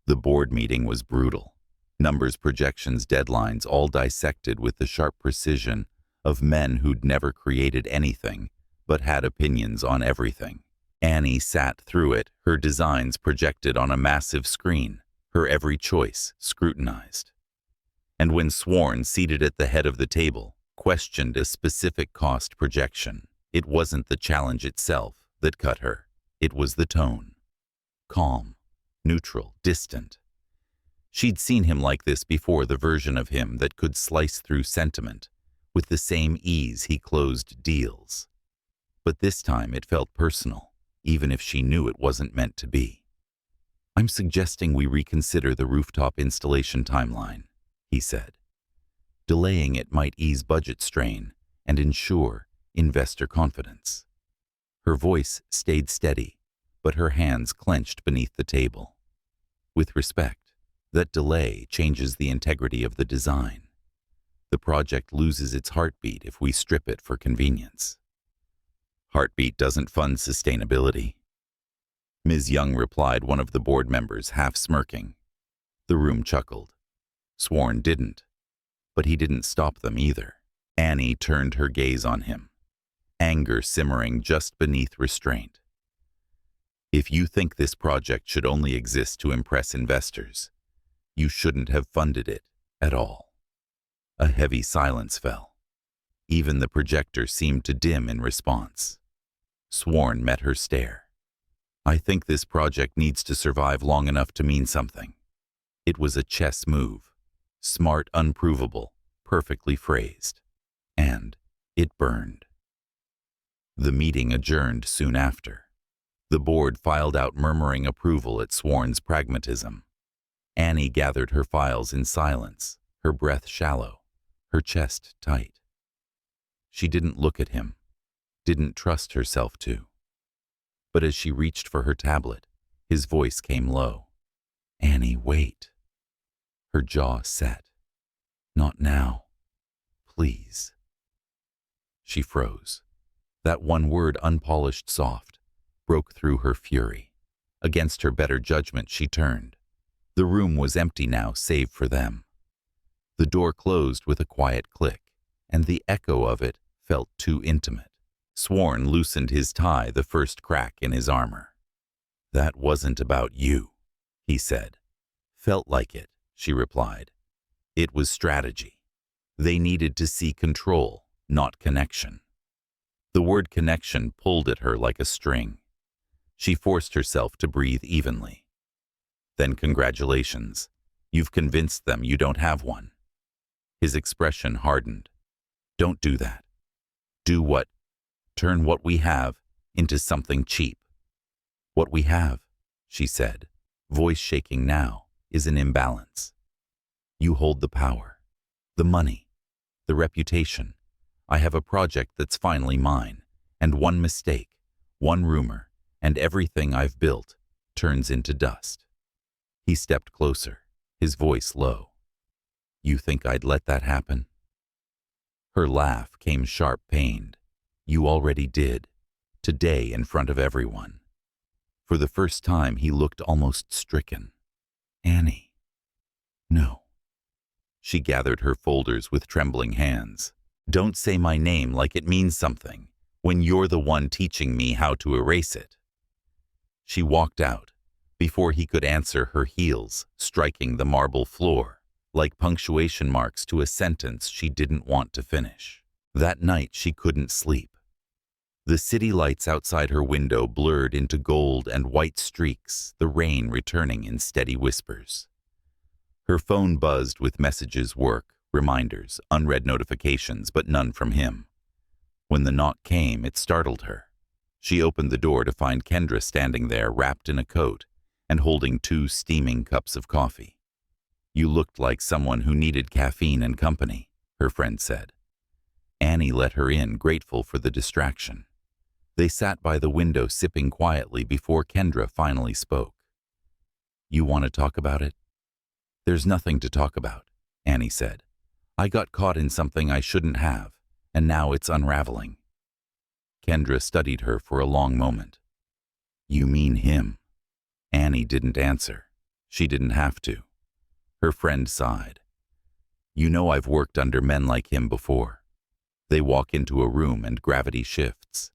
The board meeting was brutal. Numbers, projections, deadlines, all dissected with the sharp precision of men who'd never created anything but had opinions on everything. Annie sat through it, her designs projected on a massive screen, her every choice scrutinized. And when Swarn, seated at the head of the table, questioned a specific cost projection, it wasn't the challenge itself that cut her. It was the tone. Calm, neutral, distant. She'd seen him like this before, the version of him that could slice through sentiment with the same ease he closed deals. But this time it felt personal, even if she knew it wasn't meant to be. "I'm suggesting we reconsider the rooftop installation timeline," he said. "Delaying it might ease budget strain and ensure investor confidence." Her voice stayed steady, but her hands clenched beneath the table. "With respect, that delay changes the integrity of the design. The project loses its heartbeat if we strip it for convenience." "Heartbeat doesn't fund sustainability," Ms. Young replied, one of the board members, half smirking. The room chuckled. Swarn didn't, but he didn't stop them either. Annie turned her gaze on him, anger simmering just beneath restraint. "If you think this project should only exist to impress investors, you shouldn't have funded it at all." A heavy silence fell. Even the projector seemed to dim in response. Swarn met her stare. "I think this project needs to survive long enough to mean something." It was a chess move, smart, unprovable, perfectly phrased. And it burned. The meeting adjourned soon after. The board filed out, murmuring approval at Swarn's pragmatism. Annie gathered her files in silence, her breath shallow, her chest tight. She didn't look at him, didn't trust herself to. But as she reached for her tablet, his voice came low. "Annie, wait." Her jaw set. "Not now. Please." She froze. That one word, unpolished, soft, broke through her fury. Against her better judgment, she turned. The room was empty now, save for them. The door closed with a quiet click, and the echo of it felt too intimate. Swarn loosened his tie, the first crack in his armor. "That wasn't about you," he said. "Felt like it," she replied. "It was strategy. They needed to see control, not connection." The word connection pulled at her like a string. She forced herself to breathe evenly. "Then congratulations. You've convinced them you don't have one." His expression hardened. Don't do that. Do what? Turn what we have into something cheap. What we have, she said, voice shaking now, is an imbalance. You hold the power, the money, the reputation. I have a project that's finally mine, and one mistake, one rumor, and everything I've built turns into dust. He stepped closer, his voice low. You think I'd let that happen? Her laugh came sharp-pained. You already did, today in front of everyone. For the first time, he looked almost stricken. Annie. No. She gathered her folders with trembling hands. Don't say my name like it means something, when you're the one teaching me how to erase it. She walked out. Before he could answer, her heels striking the marble floor, like punctuation marks to a sentence she didn't want to finish. That night she couldn't sleep. The city lights outside her window blurred into gold and white streaks, the rain returning in steady whispers. Her phone buzzed with messages, work, reminders, unread notifications, but none from him. When the knock came, it startled her. She opened the door to find Kendra standing there, wrapped in a coat and holding 2 steaming cups of coffee. You looked like someone who needed caffeine and company, her friend said. Annie let her in, grateful for the distraction. They sat by the window sipping quietly before Kendra finally spoke. You want to talk about it? There's nothing to talk about, Annie said. I got caught in something I shouldn't have, and now it's unraveling. Kendra studied her for a long moment. You mean him? Annie didn't answer. She didn't have to. Her friend sighed. You know, I've worked under men like him before. They walk into a room and gravity shifts.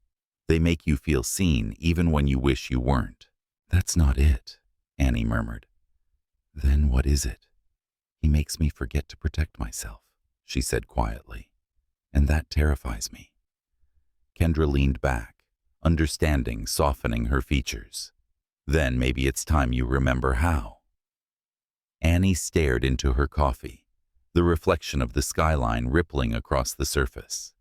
They make you feel seen even when you wish you weren't. That's not it, Annie murmured. Then what is it? He makes me forget to protect myself, she said quietly, and that terrifies me. Kendra leaned back, understanding softening her features. Then maybe it's time you remember how. Annie stared into her coffee, the reflection of the skyline rippling across the surface.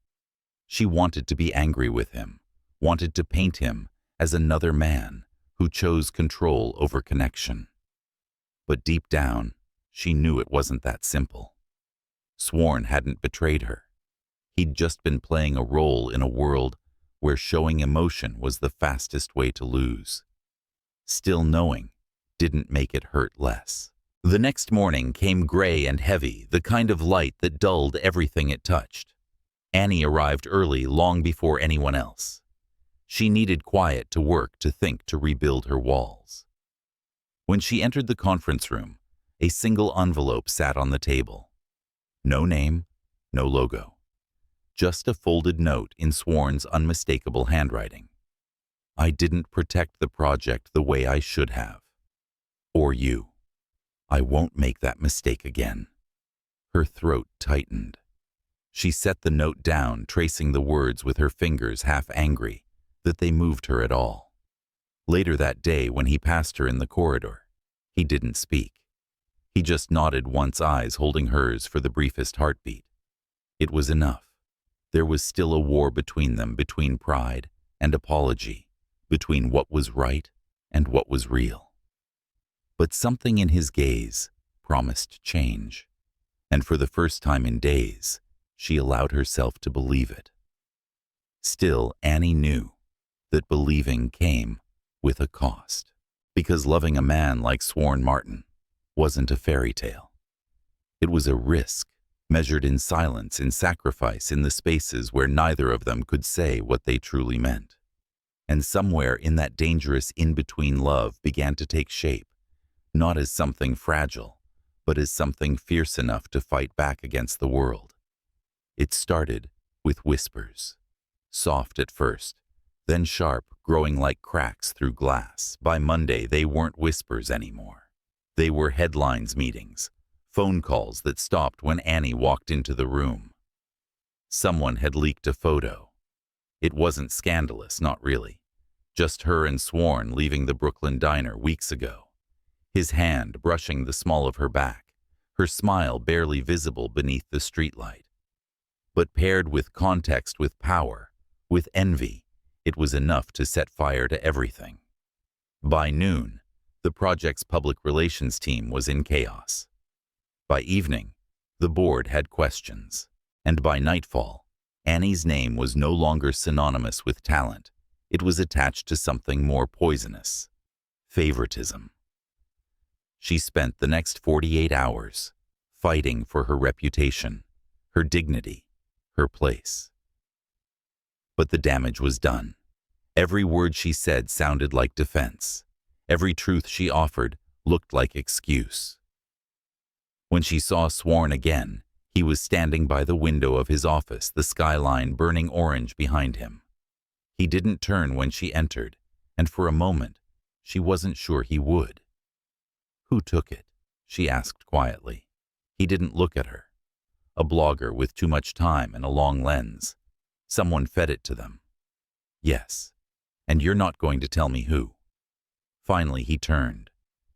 She wanted to be angry with him, wanted to paint him as another man who chose control over connection. But deep down, she knew it wasn't that simple. Swarn hadn't betrayed her. He'd just been playing a role in a world where showing emotion was the fastest way to lose. Still knowing didn't make it hurt less. The next morning came gray and heavy, the kind of light that dulled everything it touched. Annie arrived early, long before anyone else. She needed quiet to work, to think, to rebuild her walls. When she entered the conference room, a single envelope sat on the table. No name, no logo. Just a folded note in Swarn's unmistakable handwriting. I didn't protect the project the way I should have. Or you. I won't make that mistake again. Her throat tightened. She set the note down, tracing the words with her fingers, half angry that they moved her at all. Later that day, when he passed her in the corridor, he didn't speak. He just nodded once, eyes holding hers for the briefest heartbeat. It was enough. There was still a war between them, between pride and apology, between what was right and what was real. But something in his gaze promised change, and for the first time in days, she allowed herself to believe it. Still, Annie knew that believing came with a cost, because loving a man like Swarn Martin wasn't a fairy tale. It was a risk, measured in silence, in sacrifice, in the spaces where neither of them could say what they truly meant. And somewhere in that dangerous in-between, love began to take shape, not as something fragile, but as something fierce enough to fight back against the world. It started with whispers, soft at first, then sharp, growing like cracks through glass. By Monday, they weren't whispers anymore. They were headlines, meetings, phone calls that stopped when Annie walked into the room. Someone had leaked a photo. It wasn't scandalous, not really. Just her and Swarn leaving the Brooklyn diner weeks ago. His hand brushing the small of her back, her smile barely visible beneath the streetlight. But paired with context, with power, with envy, it was enough to set fire to everything. By noon, the project's public relations team was in chaos. By evening, the board had questions. And by nightfall, Annie's name was no longer synonymous with talent. It was attached to something more poisonous: favoritism. She spent the next 48 hours fighting for her reputation, her dignity, her place. But the damage was done. Every word she said sounded like defense. Every truth she offered looked like excuse. When she saw Swarn again, he was standing by the window of his office, the skyline burning orange behind him. He didn't turn when she entered, and for a moment, she wasn't sure he would. "Who took it?" she asked quietly. He didn't look at her. A blogger with too much time and a long lens. Someone fed it to them. "Yes, and you're not going to tell me who." Finally, he turned.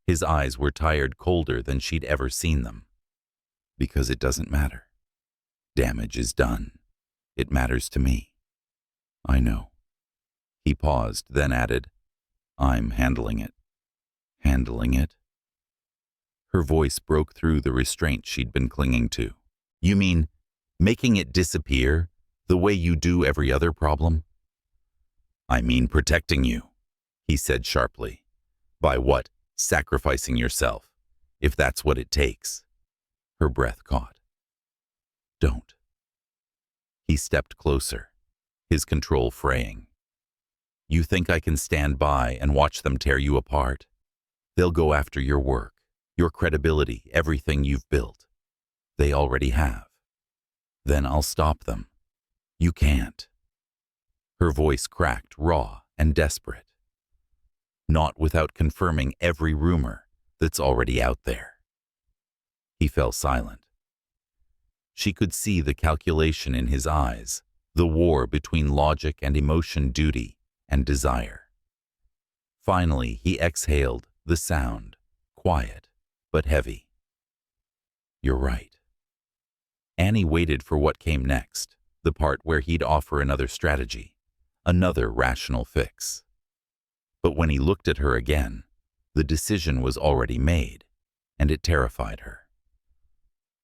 His eyes were tired, colder than she'd ever seen them. "Because it doesn't matter. Damage is done. It matters to me." "I know." He paused, then added, "I'm handling it." "Handling it?" Her voice broke through the restraint she'd been clinging to. "You mean making it disappear the way you do every other problem?" "I mean protecting you," he said sharply. "By what? Sacrificing yourself, if that's what it takes." Her breath caught. "Don't." He stepped closer, his control fraying. "You think I can stand by and watch them tear you apart? They'll go after your work, your credibility, everything you've built. They already have. Then I'll stop them. You can't." Her voice cracked, raw and desperate. "Not without confirming every rumor that's already out there." He fell silent. She could see the calculation in his eyes, the war between logic and emotion, duty and desire. Finally, he exhaled, the sound, quiet but heavy. "You're right." Annie waited for what came next, the part where he'd offer another strategy, another rational fix. But when he looked at her again, the decision was already made, and it terrified her.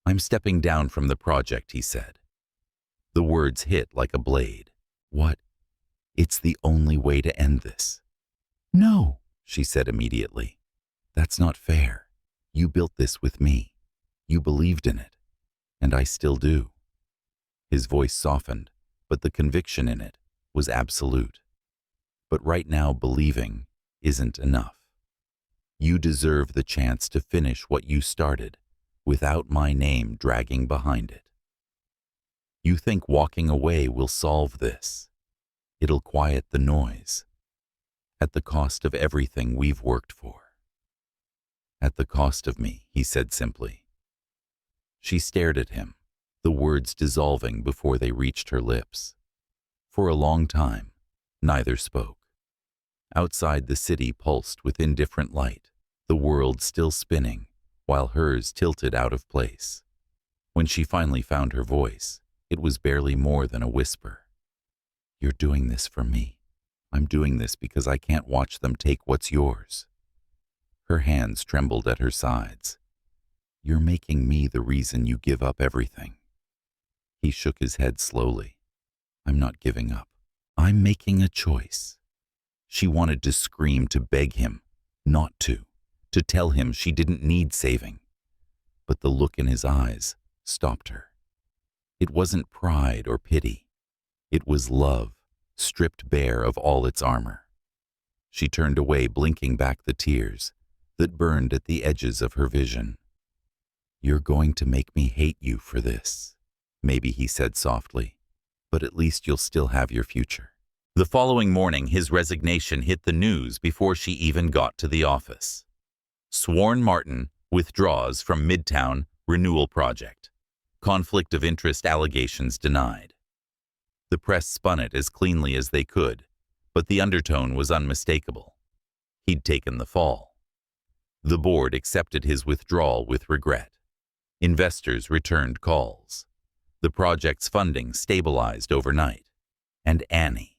"I'm stepping down from the project," he said. The words hit like a blade. "What? It's the only way to end this." "No," she said immediately. "That's not fair. You built this with me. You believed in it. And I still do." His voice softened, but the conviction in it was absolute. "But right now, believing isn't enough. You deserve the chance to finish what you started without my name dragging behind it. You think walking away will solve this. It'll quiet the noise. At the cost of everything we've worked for." "At the cost of me," he said simply. She stared at him, the words dissolving before they reached her lips. For a long time, neither spoke. Outside, the city pulsed with indifferent light, the world still spinning, while hers tilted out of place. When she finally found her voice, it was barely more than a whisper. "You're doing this for me. I'm doing this because I can't watch them take what's yours." Her hands trembled at her sides. "You're making me the reason you give up everything." He shook his head slowly. "I'm not giving up. I'm making a choice." She wanted to scream, to beg him not to tell him she didn't need saving. But the look in his eyes stopped her. It wasn't pride or pity. It was love, stripped bare of all its armor. She turned away, blinking back the tears that burned at the edges of her vision. "You're going to make me hate you for this," maybe he said softly, "but at least you'll still have your future." The following morning, his resignation hit the news before she even got to the office. Swarn Martin withdraws from Midtown Renewal Project. Conflict of interest allegations denied. The press spun it as cleanly as they could, but the undertone was unmistakable. He'd taken the fall. The board accepted his withdrawal with regret. Investors returned calls. The project's funding stabilized overnight. And Annie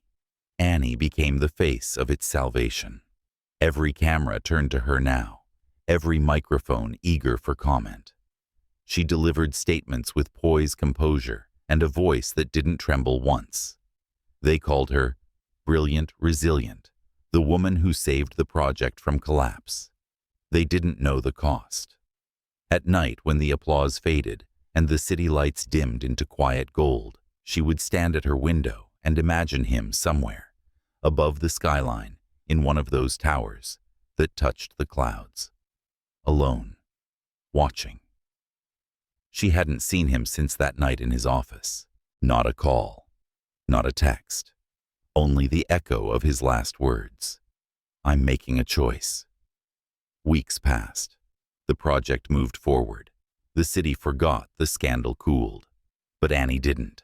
became the face of its salvation. Every camera turned to her now, every microphone eager for comment. She delivered statements with poised composure and a voice that didn't tremble once. They called her brilliant, resilient, the woman who saved the project from collapse. They didn't know the cost. At night, when the applause faded and the city lights dimmed into quiet gold, she would stand at her window and imagine him somewhere, above the skyline, in one of those towers that touched the clouds. Alone, watching. She hadn't seen him since that night in his office. Not a call, not a text, only the echo of his last words. I'm making a choice. Weeks passed. The project moved forward. The city forgot, the scandal cooled. But Annie didn't.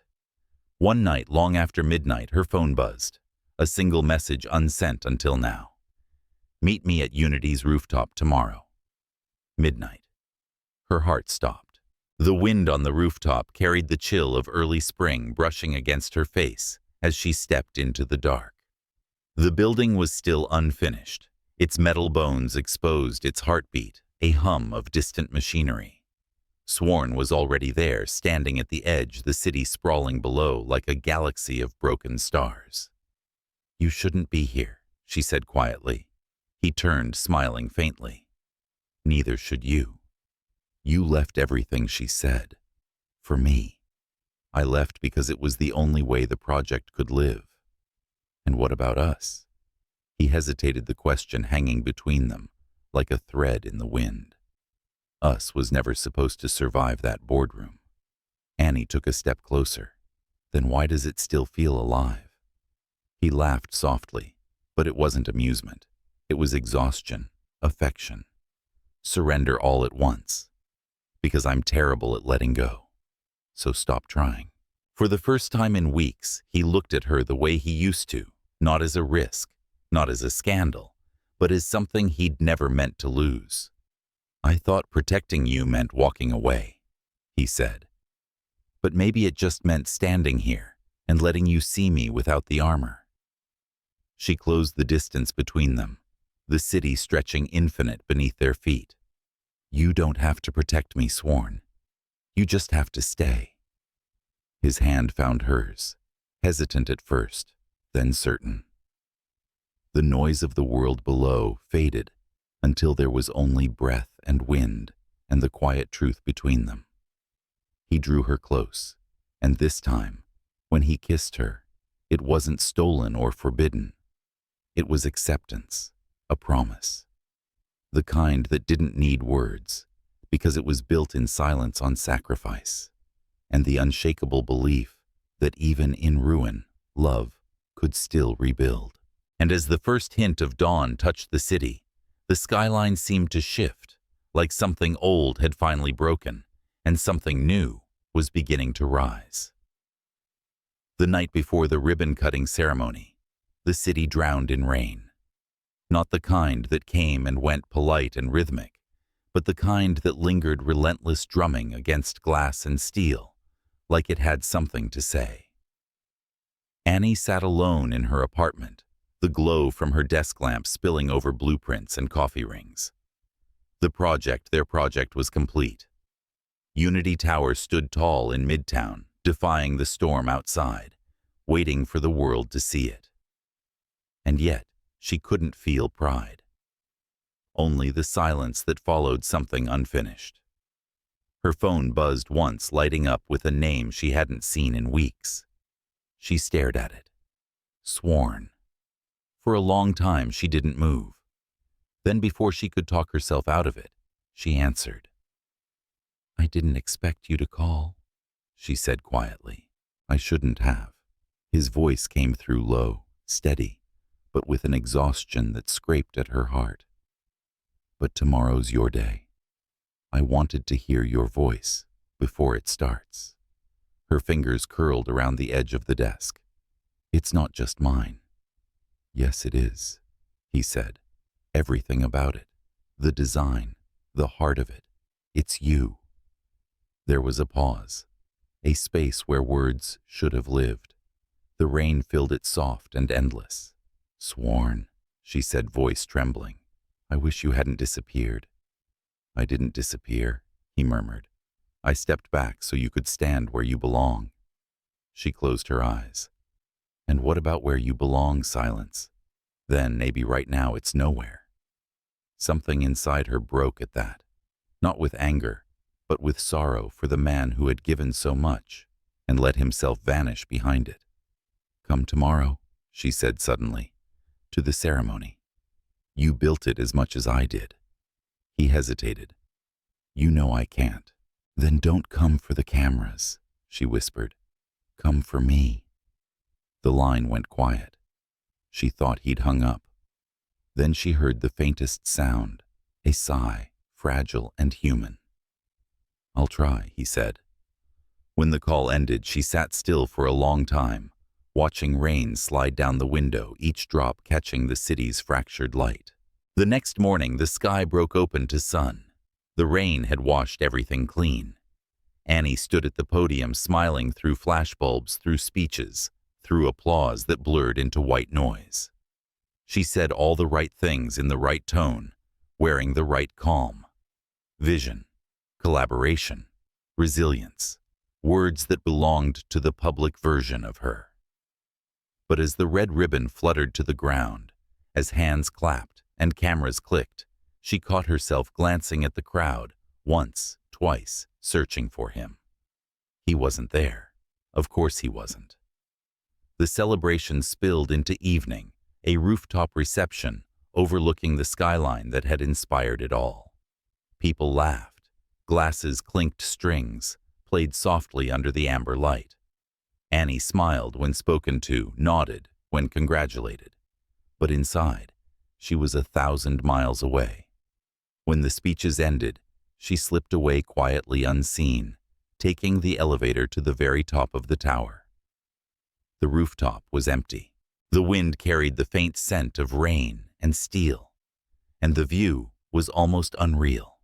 One night, long after midnight, her phone buzzed. A single message unsent until now. Meet me at Unity's rooftop tomorrow. Midnight. Her heart stopped. The wind on the rooftop carried the chill of early spring brushing against her face as she stepped into the dark. The building was still unfinished. Its metal bones exposed its heartbeat, a hum of distant machinery. Swarn was already there, standing at the edge, the city sprawling below like a galaxy of broken stars. You shouldn't be here, she said quietly. He turned, smiling faintly. Neither should you. You left everything, she said. For me. I left because it was the only way the project could live. And what about us? He hesitated, the question hanging between them, like a thread in the wind. Us was never supposed to survive that boardroom. Annie took a step closer. Then why does it still feel alive? He laughed softly, but it wasn't amusement. It was exhaustion, affection. Surrender all at once. Because I'm terrible at letting go. So stop trying. For the first time in weeks, he looked at her the way he used to, not as a risk, not as a scandal, but as something he'd never meant to lose. I thought protecting you meant walking away, he said. But maybe it just meant standing here and letting you see me without the armor. She closed the distance between them, the city stretching infinite beneath their feet. You don't have to protect me, Swarn. You just have to stay. His hand found hers, hesitant at first, then certain. The noise of the world below faded until there was only breath and wind and the quiet truth between them. He drew her close, and this time, when he kissed her, it wasn't stolen or forbidden. It was acceptance, a promise. The kind that didn't need words, because it was built in silence on sacrifice, and the unshakable belief that even in ruin, love could still rebuild. And as the first hint of dawn touched the city, the skyline seemed to shift, like something old had finally broken, and something new was beginning to rise. The night before the ribbon-cutting ceremony, the city drowned in rain. Not the kind that came and went polite and rhythmic, but the kind that lingered relentless drumming against glass and steel, like it had something to say. Annie sat alone in her apartment, the glow from her desk lamp spilling over blueprints and coffee rings. Their project was complete. Unity Tower stood tall in Midtown, defying the storm outside, waiting for the world to see it. And yet, she couldn't feel pride. Only the silence that followed something unfinished. Her phone buzzed once, lighting up with a name she hadn't seen in weeks. She stared at it. Swarn. For a long time, she didn't move. Then, before she could talk herself out of it, she answered. I didn't expect you to call, she said quietly. I shouldn't have. His voice came through low, steady, but with an exhaustion that scraped at her heart. But tomorrow's your day. I wanted to hear your voice before it starts. Her fingers curled around the edge of the desk. It's not just mine. Yes, it is, he said. Everything about it. The design, the heart of it. It's you. There was a pause, a space where words should have lived. The rain filled it soft and endless. "Swarn," she said, voice trembling. "I wish you hadn't disappeared." "I didn't disappear," he murmured. "I stepped back so you could stand where you belong." She closed her eyes. "And what about where you belong, silence? Then maybe right now it's nowhere." Something inside her broke at that, not with anger, but with sorrow for the man who had given so much and let himself vanish behind it. "Come tomorrow," she said suddenly, "to the ceremony. You built it as much as I did." He hesitated. "You know I can't." "Then don't come for the cameras," she whispered. "Come for me." The line went quiet. She thought he'd hung up. Then she heard the faintest sound, a sigh, fragile and human. "I'll try," he said. When the call ended, she sat still for a long time, watching rain slide down the window, each drop catching the city's fractured light. The next morning, the sky broke open to sun. The rain had washed everything clean. Annie stood at the podium, smiling through flashbulbs, through speeches, through applause that blurred into white noise. She said all the right things in the right tone, wearing the right calm. Vision, collaboration, resilience, words that belonged to the public version of her. But as the red ribbon fluttered to the ground, as hands clapped and cameras clicked, she caught herself glancing at the crowd, once, twice, searching for him. He wasn't there. Of course he wasn't. The celebration spilled into evening, a rooftop reception overlooking the skyline that had inspired it all. People laughed. Glasses clinked, strings played softly under the amber light. Annie smiled when spoken to, nodded when congratulated. But inside, she was 1,000 miles away. When the speeches ended, she slipped away quietly, unseen, taking the elevator to the very top of the tower. The rooftop was empty. The wind carried the faint scent of rain and steel, and the view was almost unreal.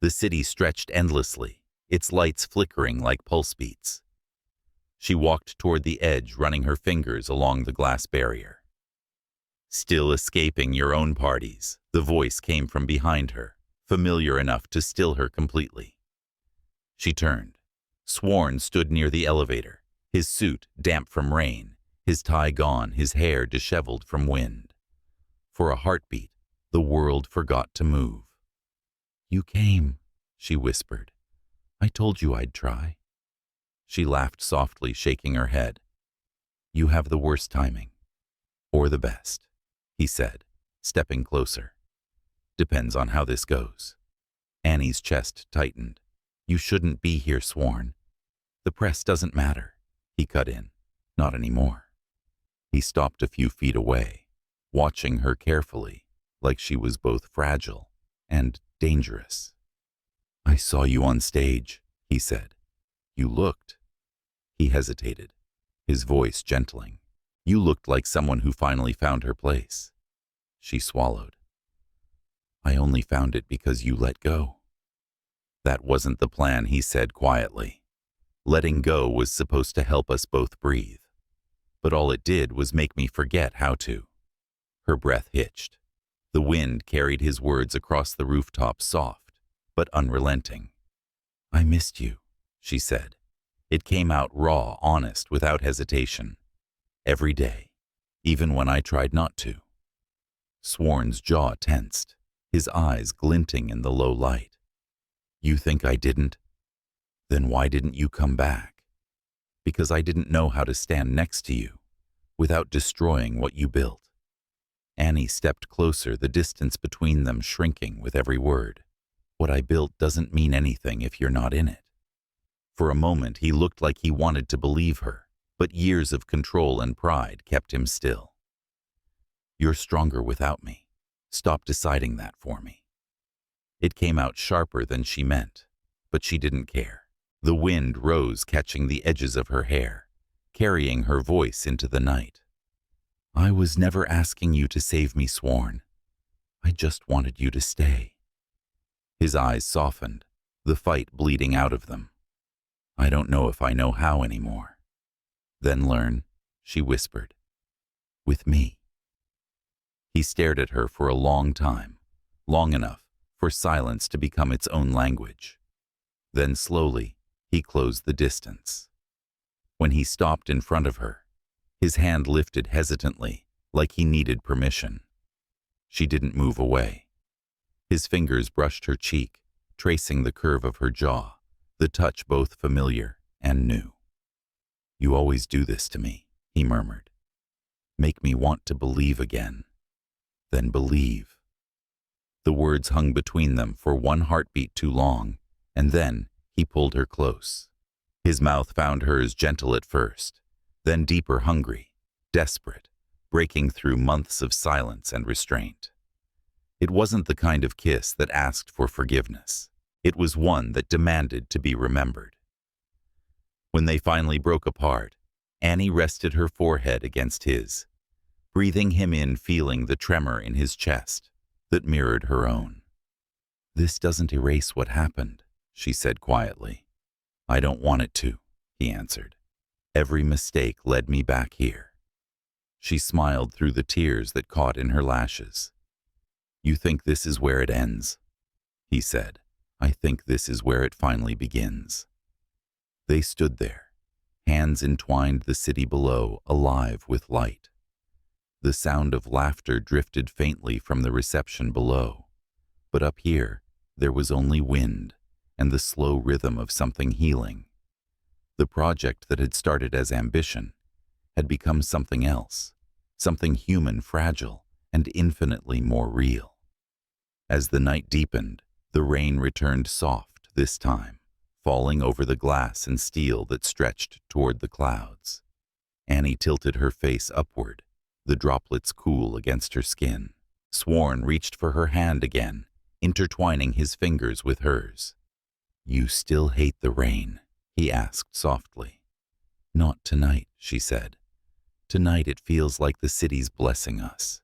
The city stretched endlessly, its lights flickering like pulse beats. She walked toward the edge, running her fingers along the glass barrier. "Still escaping your own parties," the voice came from behind her, familiar enough to still her completely. She turned. Swarn stood near the elevator, his suit damp from rain, his tie gone, his hair disheveled from wind. For a heartbeat, the world forgot to move. "You came," she whispered. "I told you I'd try." She laughed softly, shaking her head. "You have the worst timing. Or the best," he said, stepping closer. "Depends on how this goes." Annie's chest tightened. "You shouldn't be here, Swarn." "The press doesn't matter," he cut in. "Not anymore." He stopped a few feet away, watching her carefully, like she was both fragile and dangerous. "I saw you on stage," he said. "You looked." He hesitated, his voice gentling. "You looked like someone who finally found her place." She swallowed. "I only found it because you let go." "That wasn't the plan," he said quietly. "Letting go was supposed to help us both breathe. But all it did was make me forget how to." Her breath hitched. The wind carried his words across the rooftop, soft but unrelenting. "I missed you," she said. It came out raw, honest, without hesitation. "Every day, even when I tried not to." Swarn's jaw tensed, his eyes glinting in the low light. "You think I didn't? Then why didn't you come back?" "Because I didn't know how to stand next to you, without destroying what you built." Annie stepped closer, the distance between them shrinking with every word. "What I built doesn't mean anything if you're not in it." For a moment, he looked like he wanted to believe her, but years of control and pride kept him still. "You're stronger without me. Stop deciding that for me." It came out sharper than she meant, but she didn't care. The wind rose, catching the edges of her hair, carrying her voice into the night. "I was never asking you to save me, Swarn. I just wanted you to stay." His eyes softened. the fight bleeding out of them. I don't know if I know how anymore. Then learn, she whispered. With me. He stared at her for a long time, long enough for silence to become its own language. Then slowly, he closed the distance. When he stopped in front of her, his hand lifted hesitantly, like he needed permission. She didn't move away. His fingers brushed her cheek, tracing the curve of her jaw, the touch both familiar and new. You always do this to me, he murmured. Make me want to believe again. Then believe. The words hung between them for one heartbeat too long, and then he pulled her close. His mouth found hers gentle at first, then deeper hungry, desperate, breaking through months of silence and restraint. It wasn't the kind of kiss that asked for forgiveness. It was one that demanded to be remembered. When they finally broke apart, Annie rested her forehead against his, breathing him in, feeling the tremor in his chest that mirrored her own. This doesn't erase what happened, she said quietly. I don't want it to, he answered. Every mistake led me back here. She smiled through the tears that caught in her lashes. You think this is where it ends? He said. I think this is where it finally begins. They stood there, hands entwined, the city below alive with light. The sound of laughter drifted faintly from the reception below, but up here there was only wind and the slow rhythm of something healing. The project that had started as ambition had become something else, something human, fragile, and infinitely more real. As the night deepened, the rain returned soft this time, falling over the glass and steel that stretched toward the clouds. Annie tilted her face upward, the droplets cool against her skin. Swarn reached for her hand again, intertwining his fingers with hers. You still hate the rain? He asked softly. Not tonight, she said. Tonight it feels like the city's blessing us.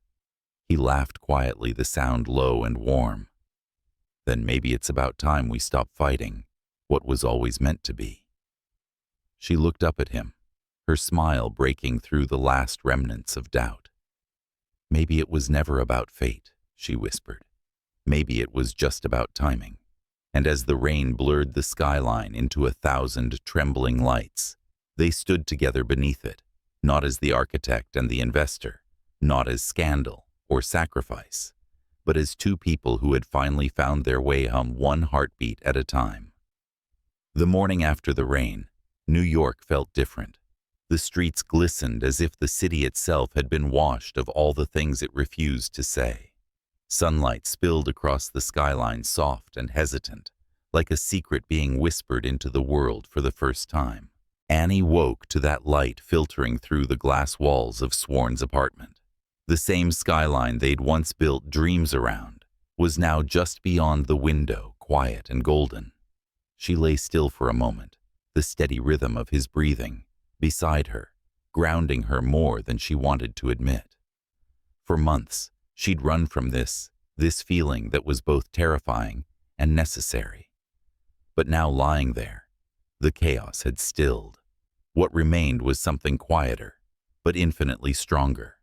He laughed quietly, the sound low and warm. Then maybe it's about time we stop fighting what was always meant to be. She looked up at him, her smile breaking through the last remnants of doubt. Maybe it was never about fate, she whispered. Maybe it was just about timing. And as the rain blurred the skyline into 1,000 trembling lights, they stood together beneath it, not as the architect and the investor, not as scandal or sacrifice, but as two people who had finally found their way home, one heartbeat at a time. The morning after the rain, New York felt different. The streets glistened as if the city itself had been washed of all the things it refused to say. Sunlight spilled across the skyline, soft and hesitant, like a secret being whispered into the world for the first time. Annie woke to that light filtering through the glass walls of Swarn's apartment. The same skyline they'd once built dreams around was now just beyond the window, quiet and golden. She lay still for a moment, the steady rhythm of his breathing beside her, grounding her more than she wanted to admit. For months, she'd run from this feeling that was both terrifying and necessary. But now lying there, the chaos had stilled. What remained was something quieter, but infinitely stronger.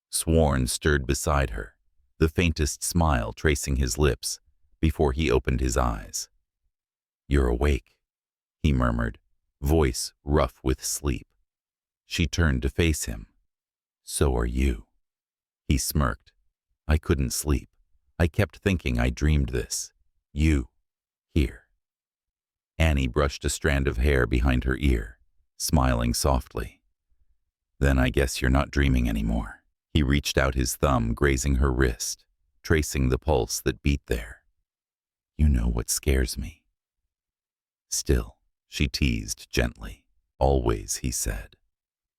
Swarn stirred beside her, the faintest smile tracing his lips before he opened his eyes. You're awake, he murmured, voice rough with sleep. She turned to face him. So are you. He smirked. I couldn't sleep. I kept thinking I dreamed this. You, here. Annie brushed a strand of hair behind her ear, smiling softly. Then I guess you're not dreaming anymore. He reached out his thumb, grazing her wrist, tracing the pulse that beat there. You know what scares me. Still, she teased gently. Always, he said,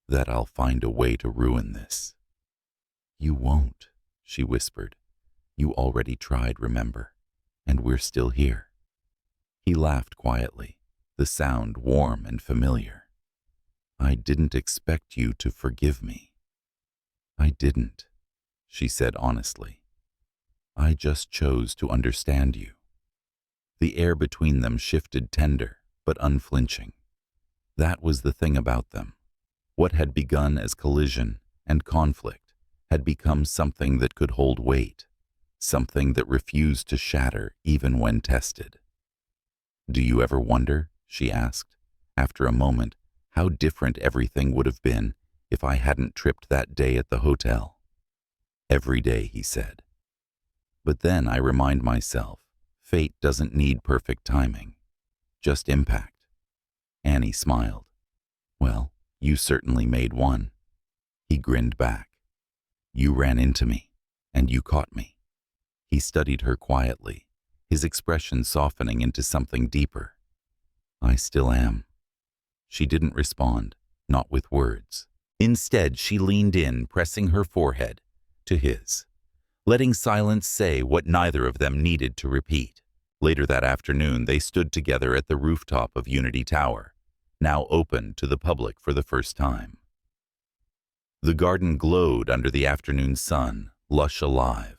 that I'll find a way to ruin this. You won't, she whispered. You already tried, remember, and we're still here. He laughed quietly, the sound warm and familiar. I didn't expect you to forgive me. I didn't, she said honestly. I just chose to understand you. The air between them shifted tender, but unflinching. That was the thing about them. What had begun as collision and conflict had become something that could hold weight, something that refused to shatter even when tested. "Do you ever wonder," she asked, after a moment, "how different everything would have been if I hadn't tripped that day at the hotel?" "Every day," he said. "But then I remind myself, fate doesn't need perfect timing, just impact." Annie smiled. "Well, you certainly made one." He grinned back. "You ran into me, and you caught me." He studied her quietly, his expression softening into something deeper. "I still am." She didn't respond, not with words. Instead, she leaned in, pressing her forehead to his, letting silence say what neither of them needed to repeat. Later that afternoon, they stood together at the rooftop of Unity Tower, now open to the public for the first time. The garden glowed under the afternoon sun, lush alive,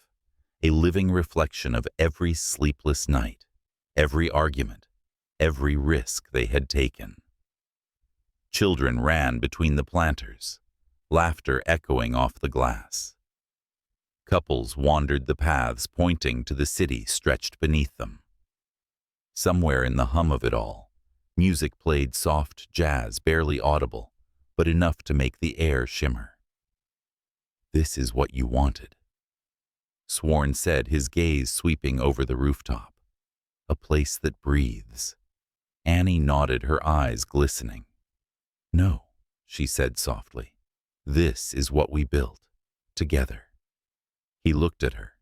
a living reflection of every sleepless night, every argument, every risk they had taken. Children ran between the planters, laughter echoing off the glass. Couples wandered the paths pointing to the city stretched beneath them. Somewhere in the hum of it all, music played soft jazz, barely audible, but enough to make the air shimmer. "This is what you wanted," Swarn said, his gaze sweeping over the rooftop. "A place that breathes." Annie nodded, her eyes glistening. "No," she said softly. "This is what we built, together." He looked at her,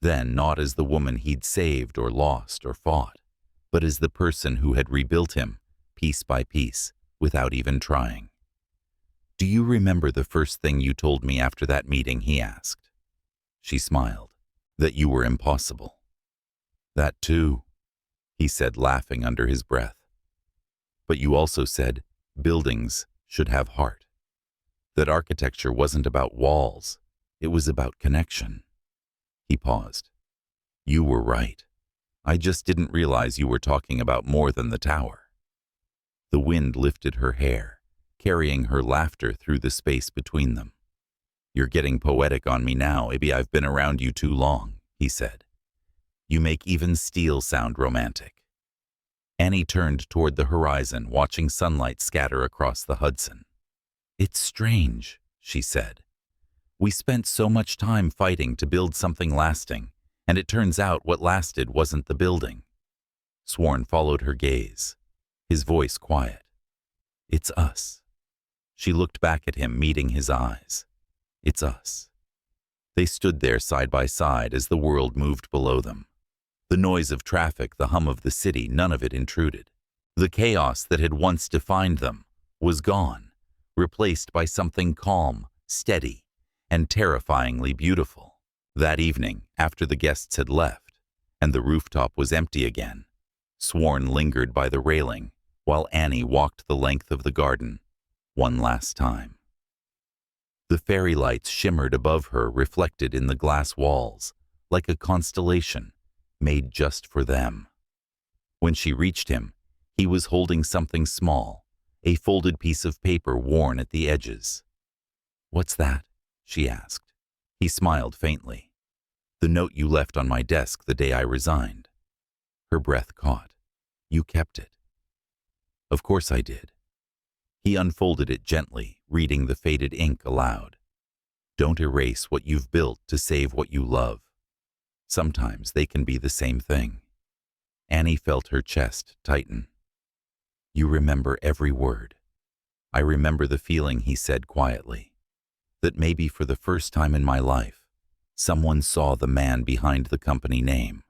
then not as the woman he'd saved or lost or fought, but as the person who had rebuilt him, piece by piece, without even trying. "Do you remember the first thing you told me after that meeting?" he asked. She smiled. "That you were impossible." "That too," he said, laughing under his breath. "But you also said buildings should have heart. That architecture wasn't about walls, it was about connection." He paused. "You were right. I just didn't realize you were talking about more than the tower." The wind lifted her hair, carrying her laughter through the space between them. "You're getting poetic on me now. Maybe I've been around you too long," he said. "You make even steel sound romantic." Annie turned toward the horizon, watching sunlight scatter across the Hudson. "It's strange," she said. "We spent so much time fighting to build something lasting, and it turns out what lasted wasn't the building." Swarn followed her gaze, his voice quiet. "It's us." She looked back at him, meeting his eyes. "It's us." They stood there side by side as the world moved below them. The noise of traffic, the hum of the city, none of it intruded. The chaos that had once defined them was gone, replaced by something calm, steady, and terrifyingly beautiful. That evening, after the guests had left, and the rooftop was empty again, Swarn lingered by the railing, while Annie walked the length of the garden, one last time. The fairy lights shimmered above her, reflected in the glass walls, like a constellation made just for them. When she reached him, he was holding something small, a folded piece of paper worn at the edges. "What's that?" she asked. He smiled faintly. "The note you left on my desk the day I resigned." Her breath caught. "You kept it." "Of course I did." He unfolded it gently, reading the faded ink aloud. "Don't erase what you've built to save what you love. Sometimes they can be the same thing." Annie felt her chest tighten. "You remember every word." "I remember the feeling," he said quietly, "that maybe for the first time in my life, someone saw the man behind the company name."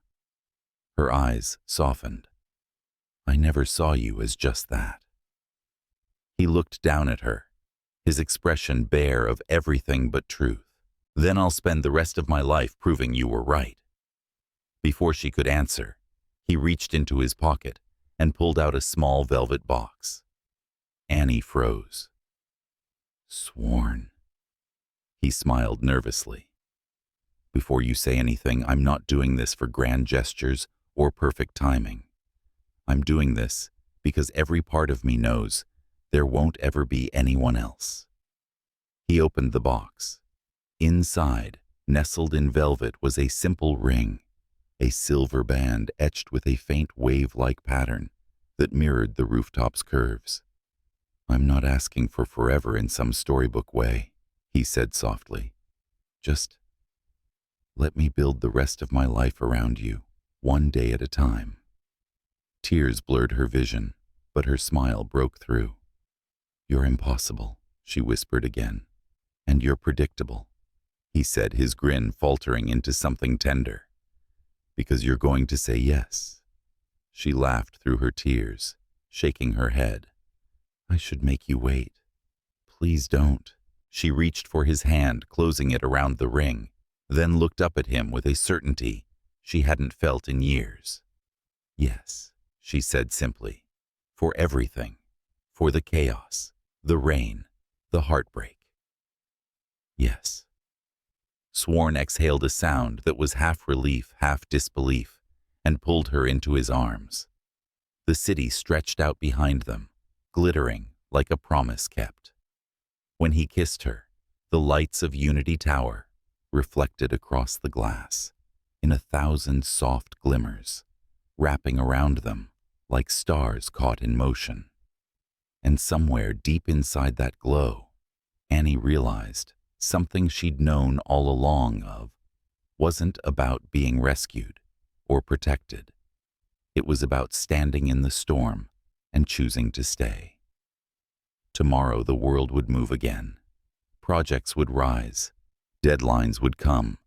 Her eyes softened. "I never saw you as just that." He looked down at her, his expression bare of everything but truth. "Then I'll spend the rest of my life proving you were right." Before she could answer, he reached into his pocket and pulled out a small velvet box. Annie froze. "Swarn." He smiled nervously. "Before you say anything, I'm not doing this for grand gestures or perfect timing. I'm doing this because every part of me knows there won't ever be anyone else. He opened the box. Inside, nestled in velvet, was a simple ring, a silver band etched with a faint wave-like pattern that mirrored the rooftop's curves. I'm not asking for forever in some storybook way, he said softly. Just let me build the rest of my life around you, one day at a time. Tears blurred her vision, but her smile broke through. You're impossible, she whispered again. And you're predictable, he said, his grin faltering into something tender. Because you're going to say yes. She laughed through her tears, shaking her head. I should make you wait. Please don't. She reached for his hand, closing it around the ring, then looked up at him with a certainty she hadn't felt in years. Yes, she said simply. For everything. For the chaos, the rain, the heartbreak. Yes. Swarn exhaled a sound that was half relief, half disbelief, and pulled her into his arms. The city stretched out behind them, glittering like a promise kept. When he kissed her, the lights of Unity Tower reflected across the glass in 1,000 soft glimmers, wrapping around them like stars caught in motion. And somewhere deep inside that glow, Annie realized something she'd known all along wasn't about being rescued or protected. It was about standing in the storm and choosing to stay. Tomorrow the world would move again. Projects would rise. Deadlines would come.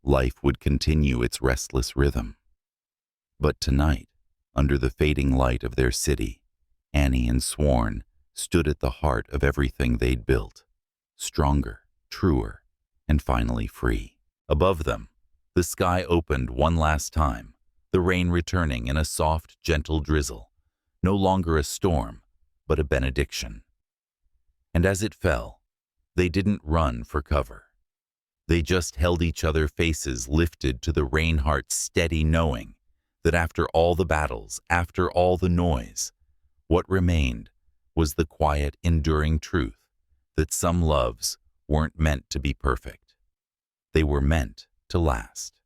Life would continue its restless rhythm. But tonight, under the fading light of their city, Annie and Swarn stood at the heart of everything they'd built. Stronger, truer, and finally free. Above them, the sky opened one last time, the rain returning in a soft, gentle drizzle, no longer a storm, but a benediction. And as it fell, they didn't run for cover. They just held each other, faces lifted to the Reinhardt's steady knowing that after all the battles, after all the noise, what remained was the quiet, enduring truth that some loves weren't meant to be perfect. They were meant to last.